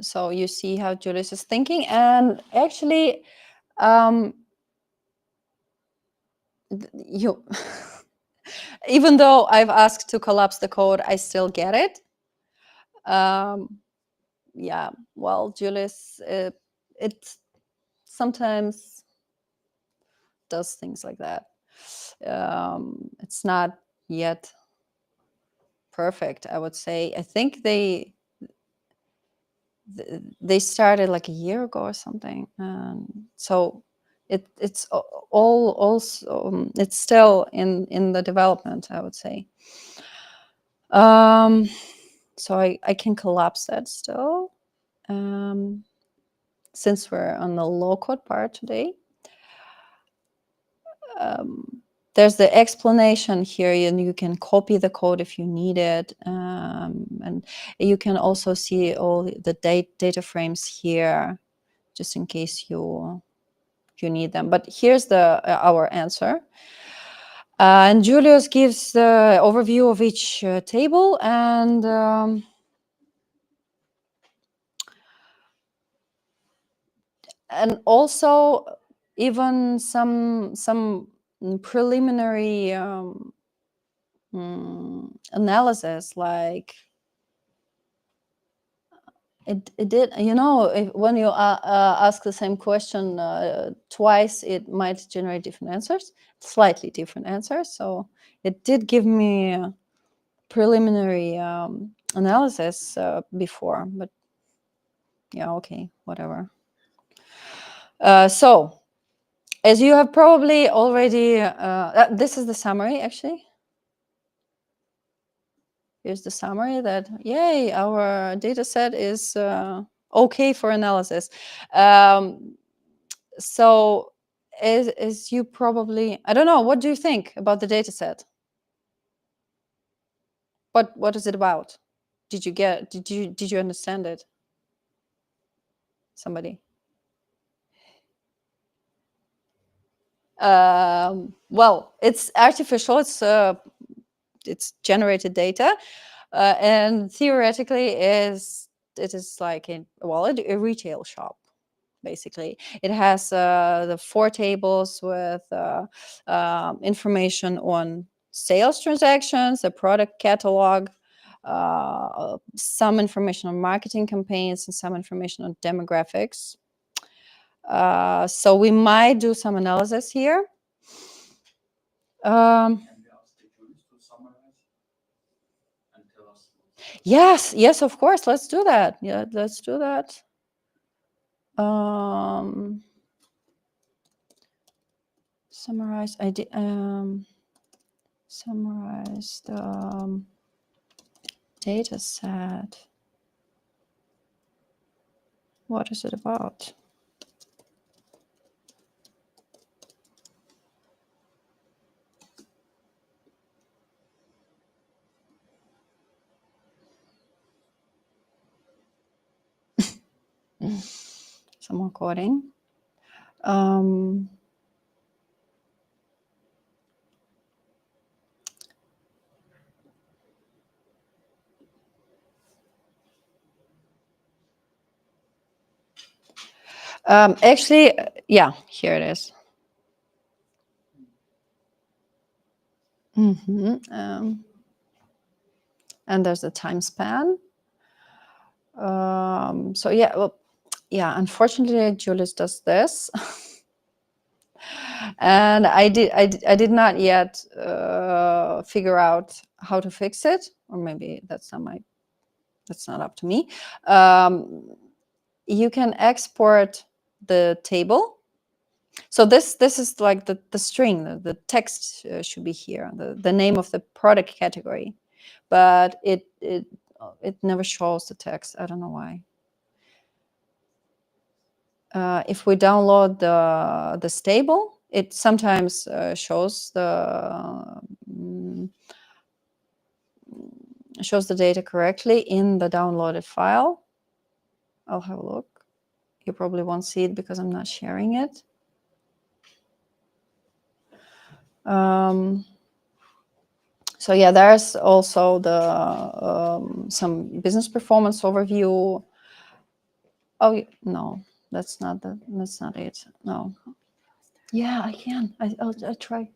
So you see how Julius is thinking, and actually, you, even though I've asked to collapse the code, I still get it. Yeah, well, Julius, it sometimes does things like that. It's not yet perfect, I would say. I think they started like a year ago or something, so it's all also it's still in the development, I would say. So I can collapse that still, since we're on the low code part today. There's the explanation here, and you can copy the code if you need it, and you can also see all the data frames here, just in case you need them. But here's our answer, and Julius gives the overview of each table, and also even some preliminary analysis, like it did, when you ask the same question twice, it might generate different answers, slightly different answers. So it did give me a preliminary analysis before, but yeah, okay, whatever. So as you have probably already, this is the summary, actually. Here's the summary that, yay, our data set is okay for analysis. So as you probably, I don't know, what do you think about the data set? What is it about? Did you understand it? Somebody? Well, it's artificial, it's generated data, and theoretically it is like a retail shop. Basically, it has the 4 tables with information on sales transactions, a product catalog, some information on marketing campaigns, and some information on demographics. So we might do some analysis here. Yes, of course. Let's do that. Yeah, let's do that. Summarize. Summarize the data set. What is it about? Some more coding. Actually, yeah, here it is. And there's the time span. So yeah, unfortunately, Julius does this. And I did not yet figure out how to fix it, or maybe that's not up to me. You can export the table So this is like the string, the text should be here, the name of the product category, but it never shows the text. I don't know why. If we download the stable, it sometimes shows the data correctly in the downloaded file. I'll have a look. You probably won't see it because I'm not sharing it. So yeah, there's also the some business performance overview. Oh no, that's not it. No. Yeah, I can. I'll try.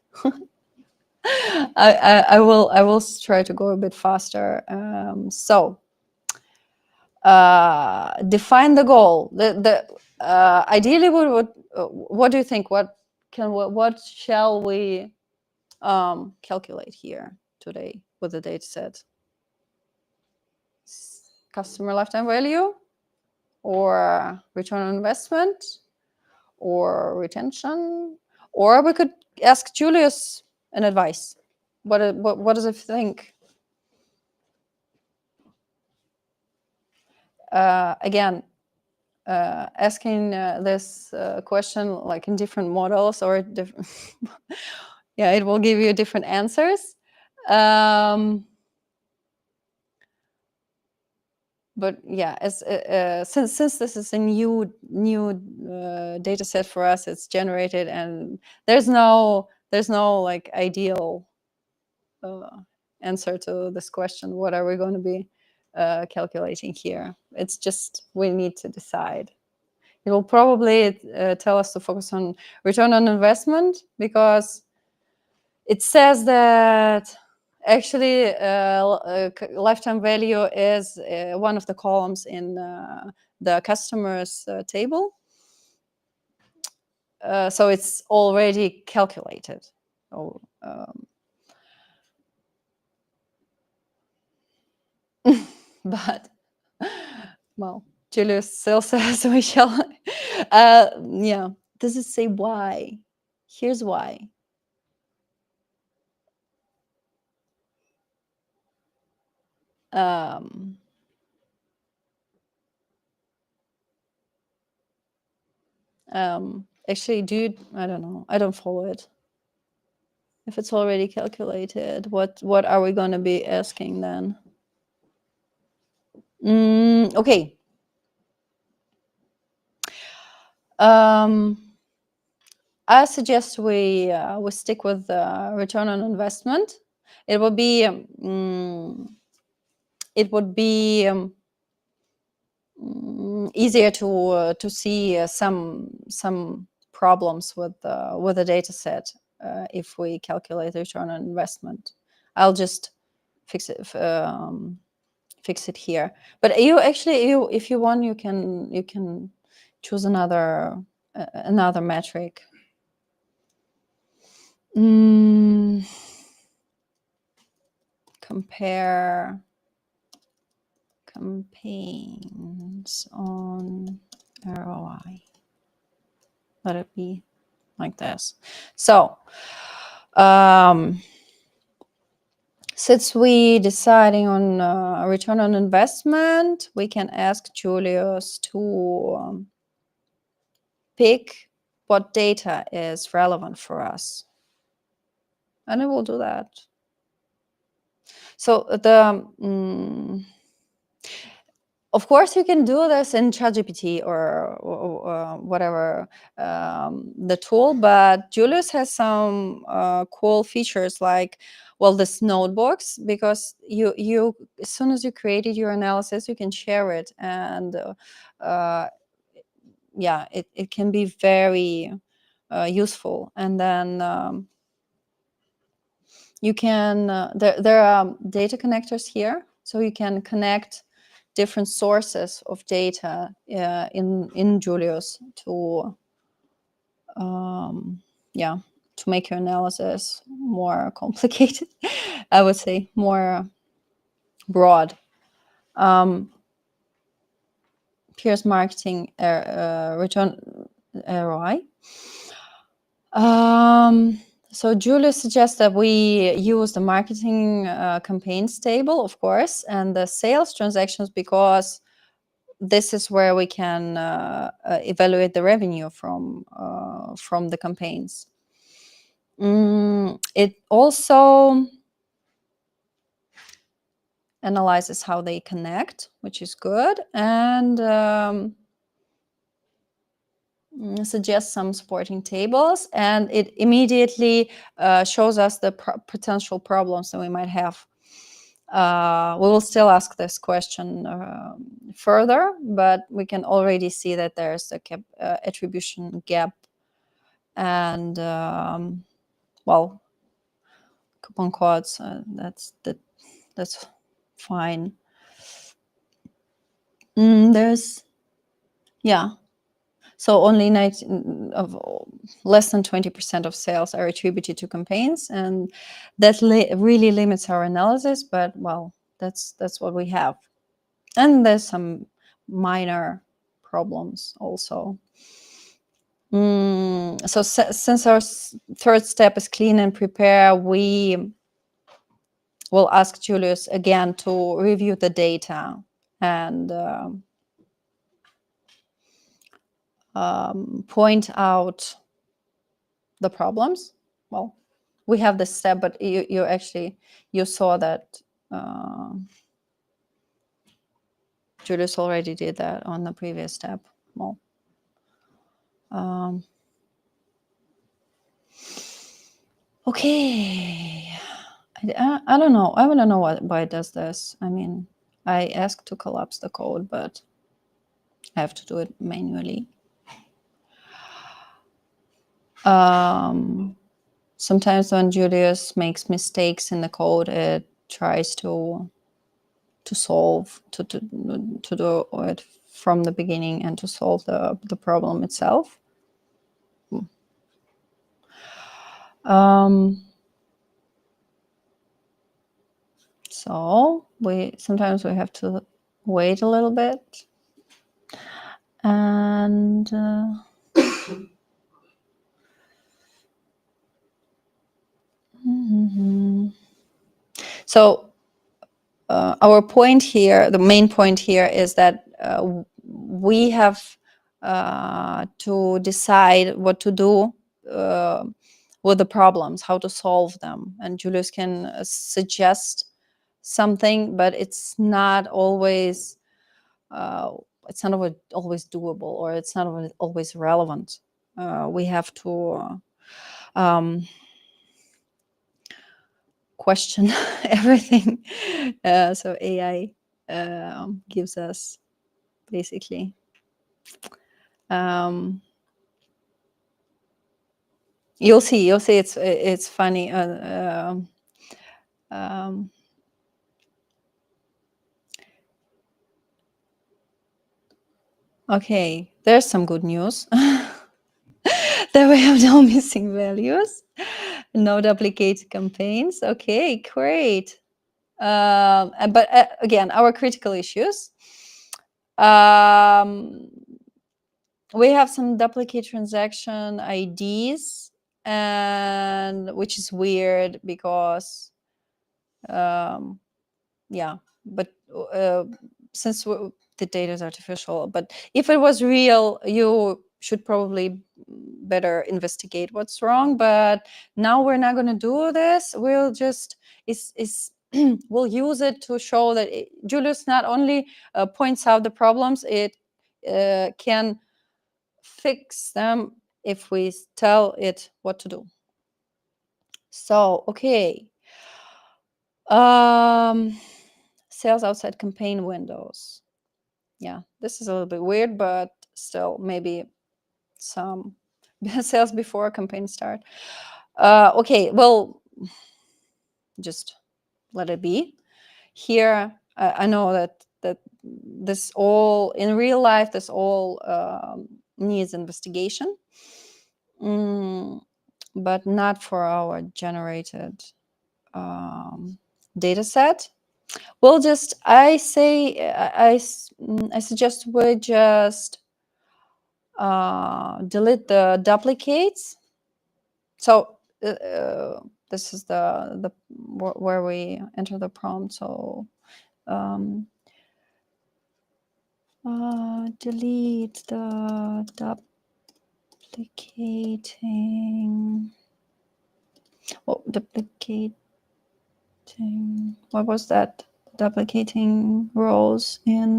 I will try to go a bit faster. So define the goal. Ideally, what do you think? What shall we calculate here today with the data set? Customer lifetime value, or return on investment, or retention, or we could ask Julius an advice. What does he think? Again, asking this question like in different models or different yeah, it will give you different answers. But yeah, as since this is a new data set for us, it's generated, and there's no like ideal answer to this question. What are we going to be calculating here? It's just we need to decide. It will probably tell us to focus on return on investment, because it says that actually lifetime value is one of the columns in the customers table. So it's already calculated. So, but well, Julius still says we shall. Yeah, does it say why? Here's why. Actually, dude, I don't know. I don't follow it. If it's already calculated, what are we going to be asking then? Okay. I suggest we stick with return on investment. It would be easier to see some problems with the data set if we calculate the return on investment. I'll just fix it here. But if you want, you can choose another metric. Compare campaigns on ROI. Let it be like this. So since we deciding on return on investment, we can ask Julius to pick what data is relevant for us, and it will do that. So of course, you can do this in ChatGPT or whatever the tool, but Julius has some cool features like, well, this notebooks, because you as soon as you created your analysis, you can share it, and yeah, it can be very useful. And then you can there are data connectors here, so you can connect different sources of data in Julius to to make your analysis more complicated. I would say more broad. Here's marketing return ROI. So Julius suggests that we use the marketing campaigns table, of course, and the sales transactions, because this is where we can evaluate the revenue from the campaigns. It also analyzes how they connect, which is good, and suggests some supporting tables, and it immediately shows us the potential problems that we might have. We will still ask this question further, but we can already see that there's a attribution gap, and well, coupon codes, that's fine. There's, yeah. So only less than 20% of sales are attributed to campaigns, and that really limits our analysis. But well, that's what we have, and there's some minor problems also. So since our third step is clean and prepare, we will ask Julius again to review the data and point out the problems. Well, we have this step, but you actually saw that Julius already did that on the previous step. Well, okay. I don't know. I want to know why it does this. I mean, I asked to collapse the code, but I have to do it manually. Sometimes when Julius makes mistakes in the code, it tries to solve, to do it from the beginning and to solve the problem itself. So sometimes we have to wait a little bit, and so our point here, the main point here, is that we have to decide what to do with the problems, how to solve them, and Julius can suggest something, but it's not always always doable, or it's not always relevant. We have to question everything. So AI gives us basically you'll see it's funny. Okay, there's some good news. That we have no missing values, no duplicate campaigns. Okay, great. But again, our critical issues. We have some duplicate transaction IDs, and which is weird because, yeah, but since the data is artificial, but if it was real, you should probably better investigate what's wrong. But now we're not going to do this. We'll just we'll use it to show that Julius not only points out the problems, it can fix them if we tell it what to do. So, okay. Sales outside campaign windows. Yeah, this is a little bit weird, but still, maybe some sales before campaign start. Okay, well, just let it be. Here, I know that this all, in real life, this all needs investigation, but not for our generated data set. We'll just, I suggest we just delete the duplicates So this is the where we enter the prompt. So delete the duplicating. Oh, duplicating. What was that? Duplicating rows in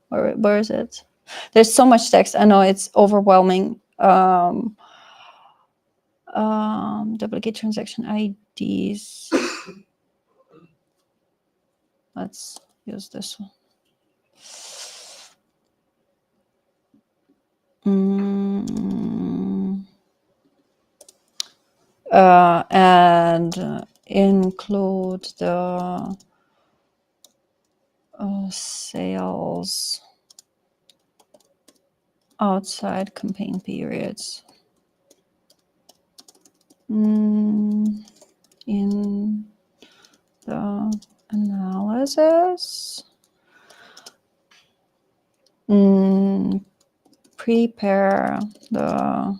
where is it? There's so much text. I know it's overwhelming. Duplicate transaction IDs. Let's use this one. And include the sales outside campaign periods in the analysis. Prepare the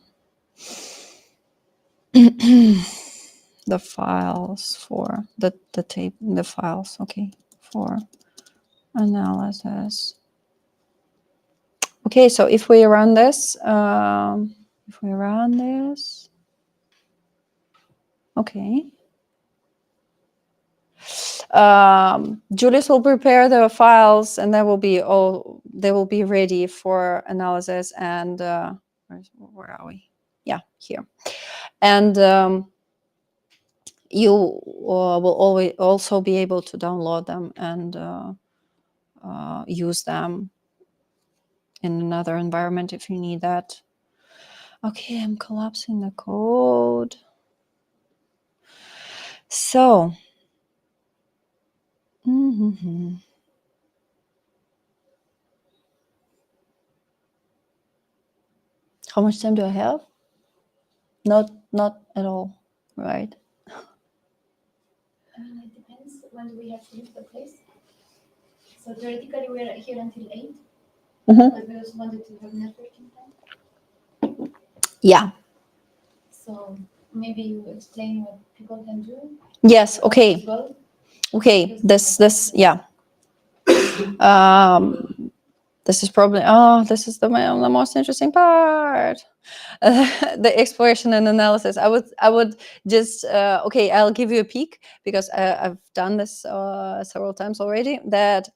the files for the tape, the files, okay, for analysis. Okay, so if we run this, okay. Julius will prepare the files, and they will be ready for analysis. And where are we? Yeah, here. And you will always also be able to download them and use them in another environment if you need that. Okay, I'm collapsing the code. So, how much time do I have? Not at all, right? It depends when we have to leave the place. So theoretically, we're here until 8. But we also wanted to have networking time. Yeah. So maybe you explain what people can do. Yes. Okay. Well. Okay. This yeah. This is probably this is the most interesting part. The exploration and analysis. I would just okay. I'll give you a peek because I've done this several times already. That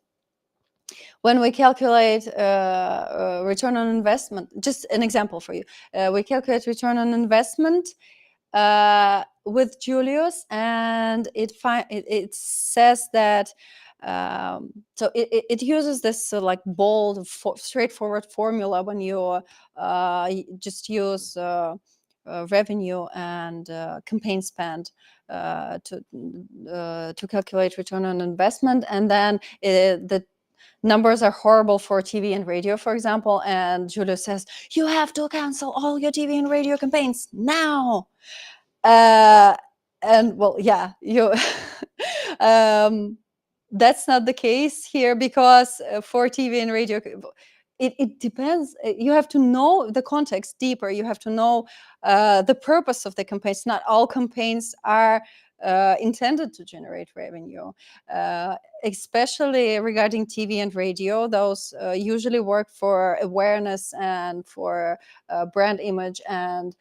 when we calculate return on investment, just an example for you. We calculate return on investment with Julius, and it says that. So it uses this like bold, straightforward formula when you just use revenue and campaign spend to calculate return on investment, and then the numbers are horrible for TV and radio, for example, and Julius says, you have to cancel all your TV and radio campaigns now. And well, yeah, you that's not the case here, because for TV and radio, it depends. You have to know the context deeper. You have to know the purpose of the campaigns. Not all campaigns are intended to generate revenue, especially regarding TV and radio. Those usually work for awareness and for brand image, and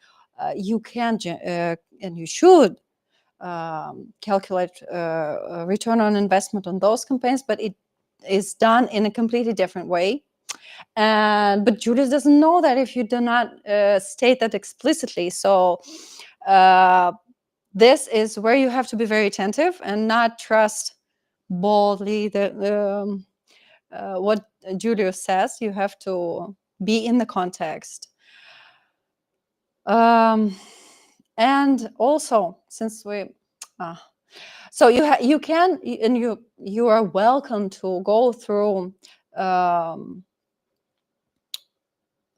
you can and you should calculate return on investment on those campaigns, but it is done in a completely different way. But Julius doesn't know that if you do not state that explicitly. So this is where you have to be very attentive and not trust boldly what Julius says. You have to be in the context. And also, since we so you can, and you are welcome to go through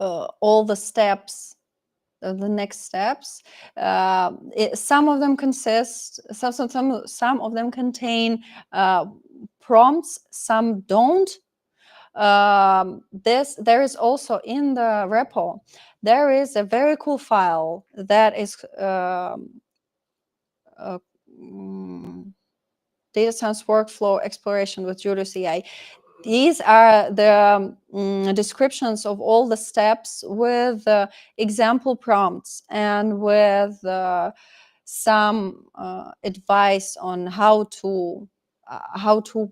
all the steps, the next steps. Some of them consist, some of them contain prompts, some don't. there is also in the repo, there is a very cool file that is data science workflow exploration with Julius.ai. These are the descriptions of all the steps with example prompts and with some advice on how to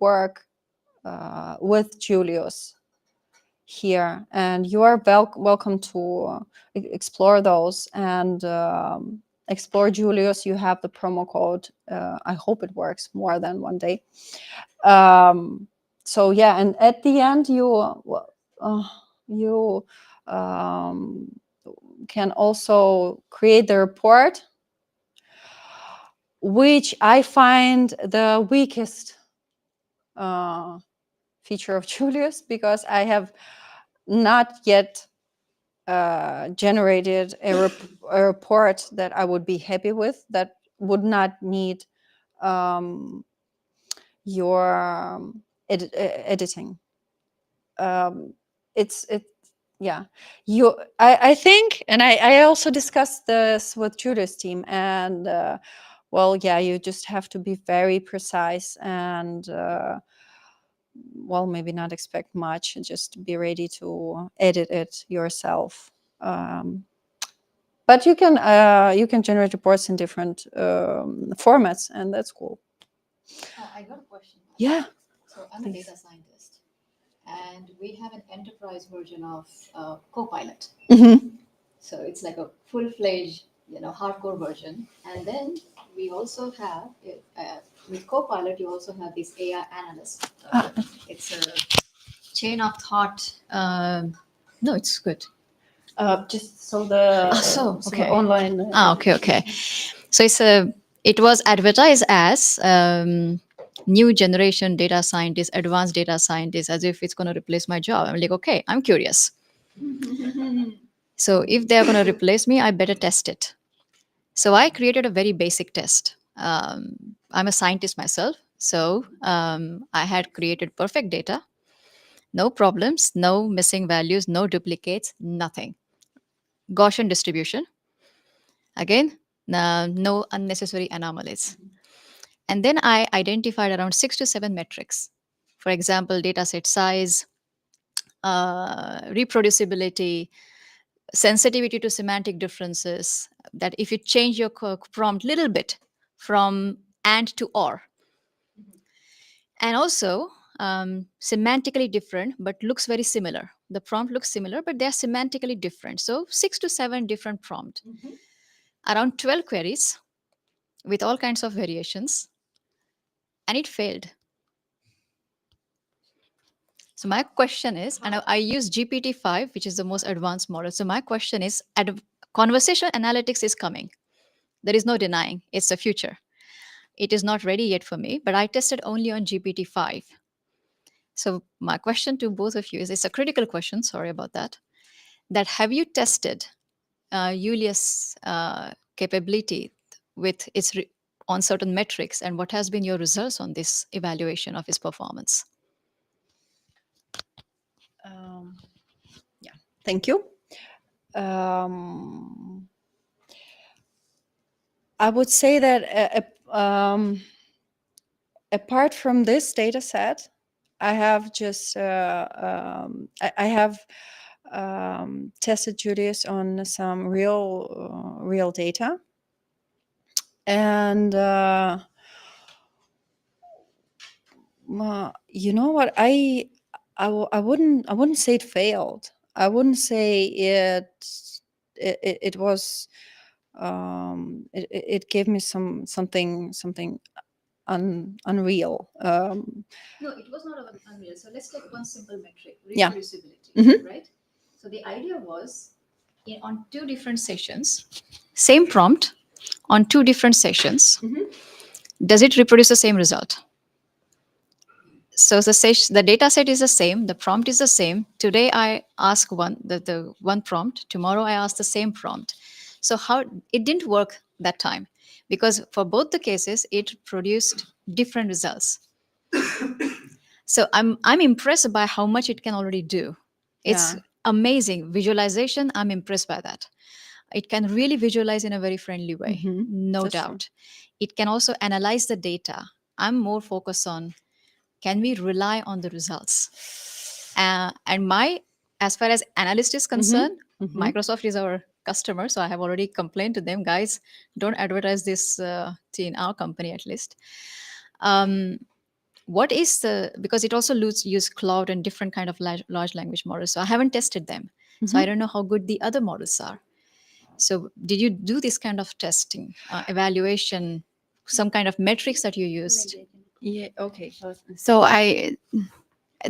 work with Julius here. And you are welcome to explore those and explore Julius. You have the promo code. I hope it works more than one day. So yeah, and at the end you can also create the report, which I find the weakest feature of Julius, because I have not yet generated a report that I would be happy with, that would not need your editing. I think, and I also discussed this with Julius' team, and well, yeah, you just have to be very precise and well, maybe not expect much, just be ready to edit it yourself. But you can generate reports in different formats, and that's cool. I got a question. Yeah. So I'm a data scientist, and we have an enterprise version of Copilot. Mm-hmm. So it's like a full-fledged, hardcore version. And then we also have, with Copilot, you also have this AI analyst. It's a chain of thought. No, it's good. Just so the Okay. online. Okay. So it was advertised as new generation data scientist, advanced data scientist, as if it's going to replace my job. I'm like, okay, I'm curious. So if they're going to replace me, I better test it. So I created a very basic test. I'm a scientist myself. So I had created perfect data, no problems, no missing values, no duplicates, nothing. Gaussian distribution. Again, no unnecessary anomalies. And then I identified around 6 to 7 metrics. For example, dataset size, reproducibility, sensitivity to semantic differences, that if you change your prompt a little bit from and to or. And also semantically different, but looks very similar. The prompt looks similar, but they're semantically different. So 6 to 7 different prompts. Around 12 queries with all kinds of variations. And it failed. So my question is, and I use GPT-5, which is the most advanced model. So my question is, conversation analytics is coming. There is no denying. It's the future. It is not ready yet for me, but I tested only on GPT-5. So my question to both of you is, it's a critical question, sorry about that, that have you tested Julius' capability with its on certain metrics, and what has been your results on this evaluation of his performance? Yeah, thank you. I would say that apart from this data set, I have just I have tested Julius on some real data, and you know what, I wouldn't say it failed. I wouldn't say it was it gave me something unreal. No, it was not unreal. So let's take one simple metric, Yeah. reproducibility, right? So the idea was, on 2 different sessions, same prompt on 2 different sessions, does it reproduce the same result? So the data set is the same, the prompt is the same. Today I ask the one prompt, tomorrow I ask the same prompt. So how it didn't work that time, because for both the cases it produced different results. So I'm impressed by how much it can already do. It's Yeah. amazing. Visualization, I'm impressed by that. It can really visualize in a very friendly way, Mhm. no That's true. doubt. It can also analyze the data. I'm more focused on, can we rely on the results? And as far as analyst is concerned, Mhm. Microsoft is our customer, so I have already complained to them, guys, don't advertise this in our company at least. What is because it also use cloud and different kind of large language models, so I haven't tested them, so I don't know how good the other models are. So did you do this kind of testing, evaluation, some kind of metrics that you used? Yeah. Okay. So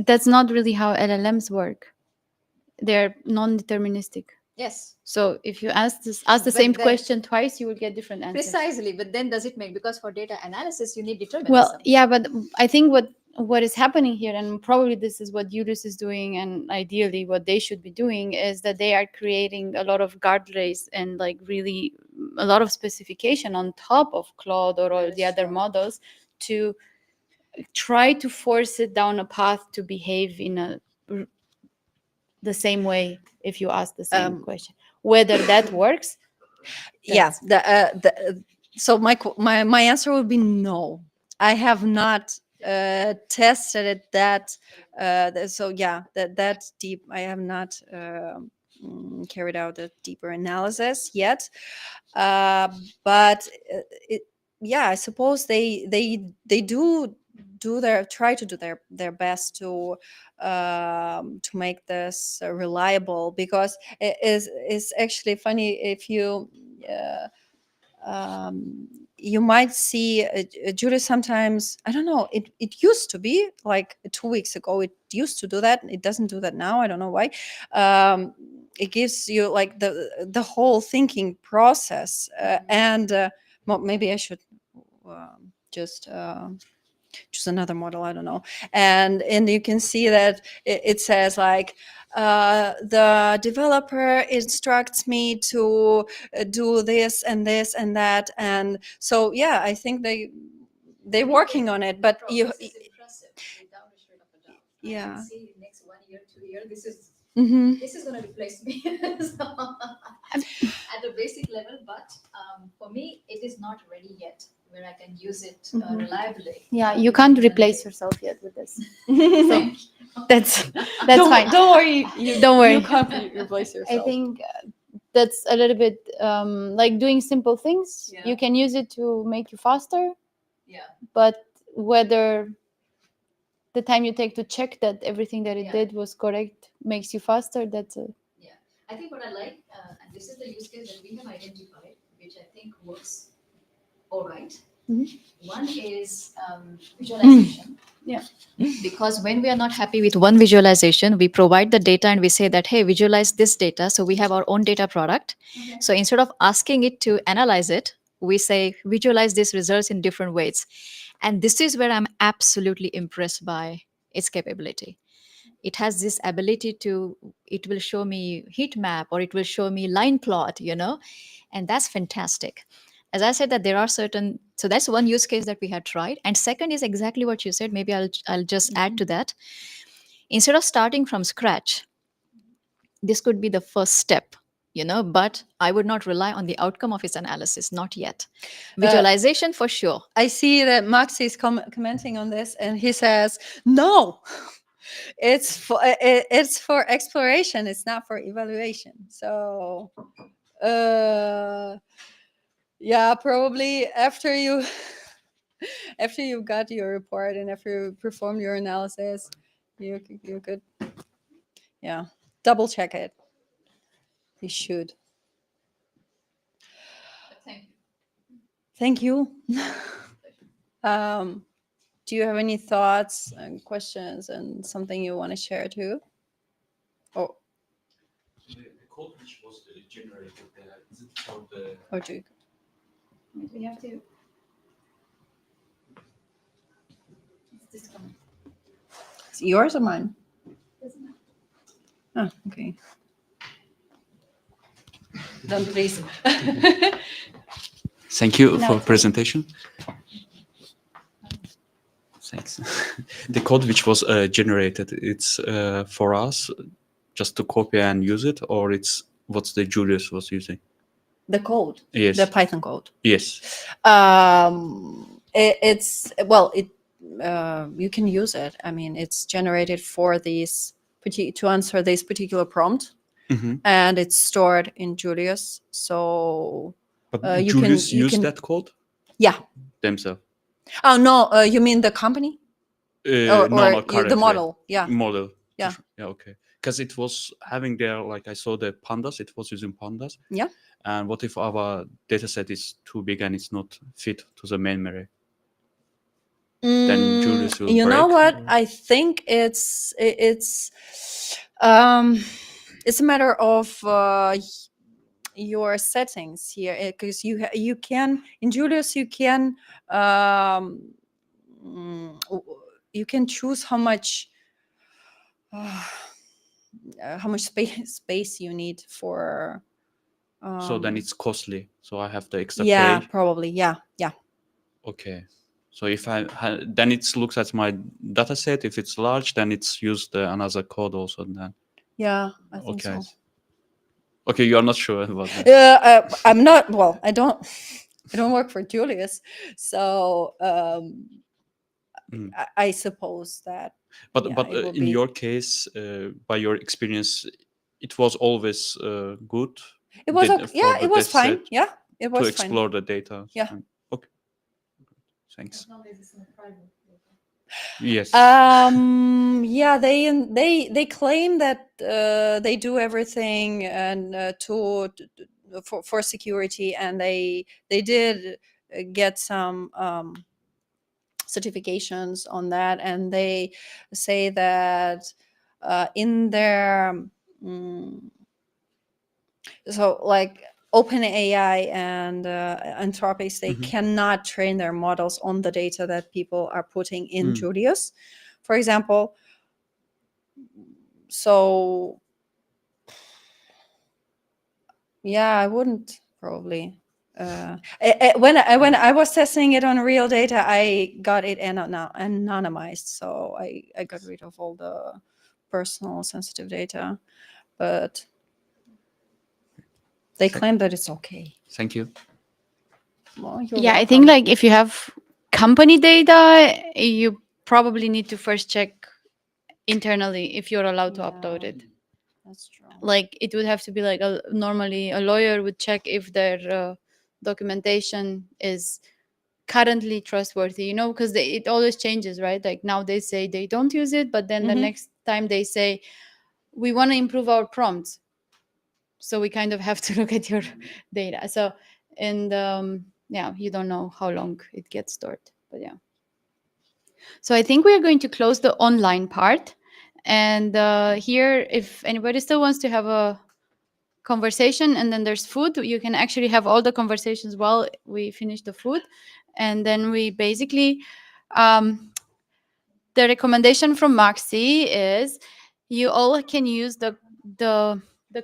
that's not really how LLMs work. They're non-deterministic. Yes, So if you ask the But same then- question twice, you will get different answers. precisely. But then does it make, because for data analysis you need determinism? Well, yeah, but I think what is happening here, and probably this is what Julius is doing, and ideally what they should be doing, is that they are creating a lot of guardrails and like really a lot of specification on top of Claude or all the other models to try to force it down a path to behave in the same way if you ask the same question. Whether that works, Yeah. that's- So my answer would be no. I have not tested it so yeah, that deep. I have not carried out a deeper analysis yet. But yeah, I suppose they try to do their best to make this reliable, because it is actually funny if you you might see Julius sometimes, I don't know, it used to be like 2 weeks ago, it used to do that. It doesn't do that now. I don't know why. It gives you like the whole thinking process, and well, maybe I should just choose another model, I don't know. And you can see that it says like the developer instructs me to do this and this and that, and so yeah, I think they're working on it. But you Progress is impressive, without a shred of a doubt. I Yeah. can see next 1 year, 2 years, this is Mhm. going to replace me. So, at a basic level, but for me, it is not ready yet, where I can use it reliably. yeah, you can't replace yourself yet with this. So that's fine. Don't worry. Don't worry. You can't replace yourself. I think that's a little bit like doing simple things. Yeah. You can use it to make you faster, Yeah. but whether the time you take to check that everything that it Yeah. did was correct makes you faster, that's a I think what I like, and this is the use case that we have identified, which I think works all right. One is visualization. Yeah. Because when we are not happy with one visualization, we provide the data and we say that, hey, visualize this data. So we have our own data product. So instead of asking it to analyze it, we say, visualize these results in different ways. And this is where I'm absolutely impressed by its capability. It has this ability to, it will show me heat map, or it will show me line plot, and that's fantastic. As I said, that there are certain, so that's one use case that we had tried. And second is exactly what you said. Maybe I'll just add to that. Instead of starting from scratch, this could be the first step, but I would not rely on the outcome of its analysis, not yet. Visualization for sure. I see that Max is commenting on this, and he says, no, it's for exploration. It's not for evaluation. So, yeah, probably after you got your report and after you performed your analysis, you could, yeah, double check it. You should. Thank you. Do you have any thoughts and questions and something you want to share too? Oh, The code which was generated, is it for the or do you? we have to It's yours or mine? Oh, okay. Then please. Thank you No, for it's- presentation. Thanks. The code which was generated, it's for us just to copy and use it, or it's what the Julius was using? The code, Yes. the Python code. Yes. It's well, you can use it. I mean, it's generated for these to answer this particular prompt, and it's stored in Julius. So, But you Julius can used that code yeah. themselves. Oh no, you mean the company or No, the currently. model? Yeah. Model. Yeah. Yeah. Okay. Because it was having there, like I saw the pandas. It was using pandas. Yeah. And what if our data set is too big and it's not fit to the memory? Then Julius will You know break. what? I think it's a matter of your settings here, because you can in Julius you can choose how much space you need for. So then it's costly. So I have to extra Yeah, pay. probably. Yeah. Okay. So if then it looks at my data set. If it's large, then it's used another code also. Then. Yeah, I think Okay. so. Okay, you are not sure about that. I'm not. Well, I don't work for Julius, so I suppose that. But yeah, but it will in be- your case, by your experience, it was always good. it was then okay. for Yeah, the it was data fine. set Yeah, it was to fine. explore the data. Yeah. Okay. Thanks. Yes. Yeah, they claim that they do everything and for security, and they did get some certifications on that, and they say that in their so like OpenAI and Anthropic, they cannot train their models on the data that people are putting in Julius, for example. So yeah, I wouldn't probably. When I was testing it on real data, I got it anonymized, so I got rid of all the personal sensitive data, but they claim that it's okay. Thank you. Well, you're Yeah, I welcome. think like if you have company data, you probably need to first check internally if you're allowed to upload it. That's true. Like it would have to be like normally a lawyer would check if their documentation is currently trustworthy, because it always changes, right? Like now they say they don't use it, but then the next time they say we want to improve our prompts, so we kind of have to look at your data. So and yeah, you don't know how long it gets stored, but yeah. So I think we are going to close the online part, and here, if anybody still wants to have a conversation, and then there's food, you can actually have all the conversations while we finish the food, and then we basically the recommendation from Maxi is you all can use the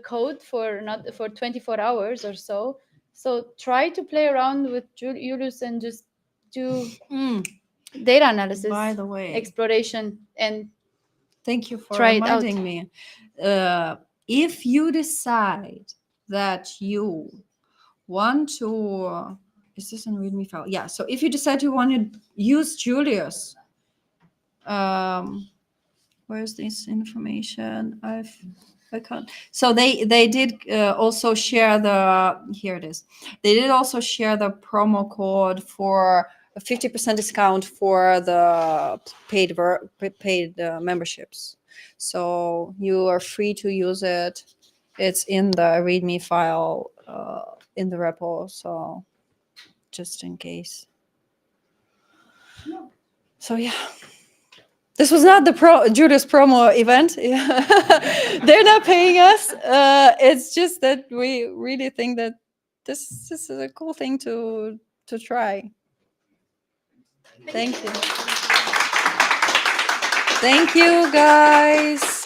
code for 24 hours or so. So try to play around with Julius and just do data analysis, By the way, exploration, and thank you for try it out. reminding me. If you decide that you want to, is this in README file? Yeah. So if you decide you want to use Julius, where's this information? I can't. So they did also share here it is. They did also share the promo code for a 50% discount for the paid memberships. So you are free to use it. It's in the README file in the repo. So just in case. So yeah. This was not the Julius promo event. They're not paying us. It's just that we really think that this is a cool thing to try. Thank you. Thank you, guys.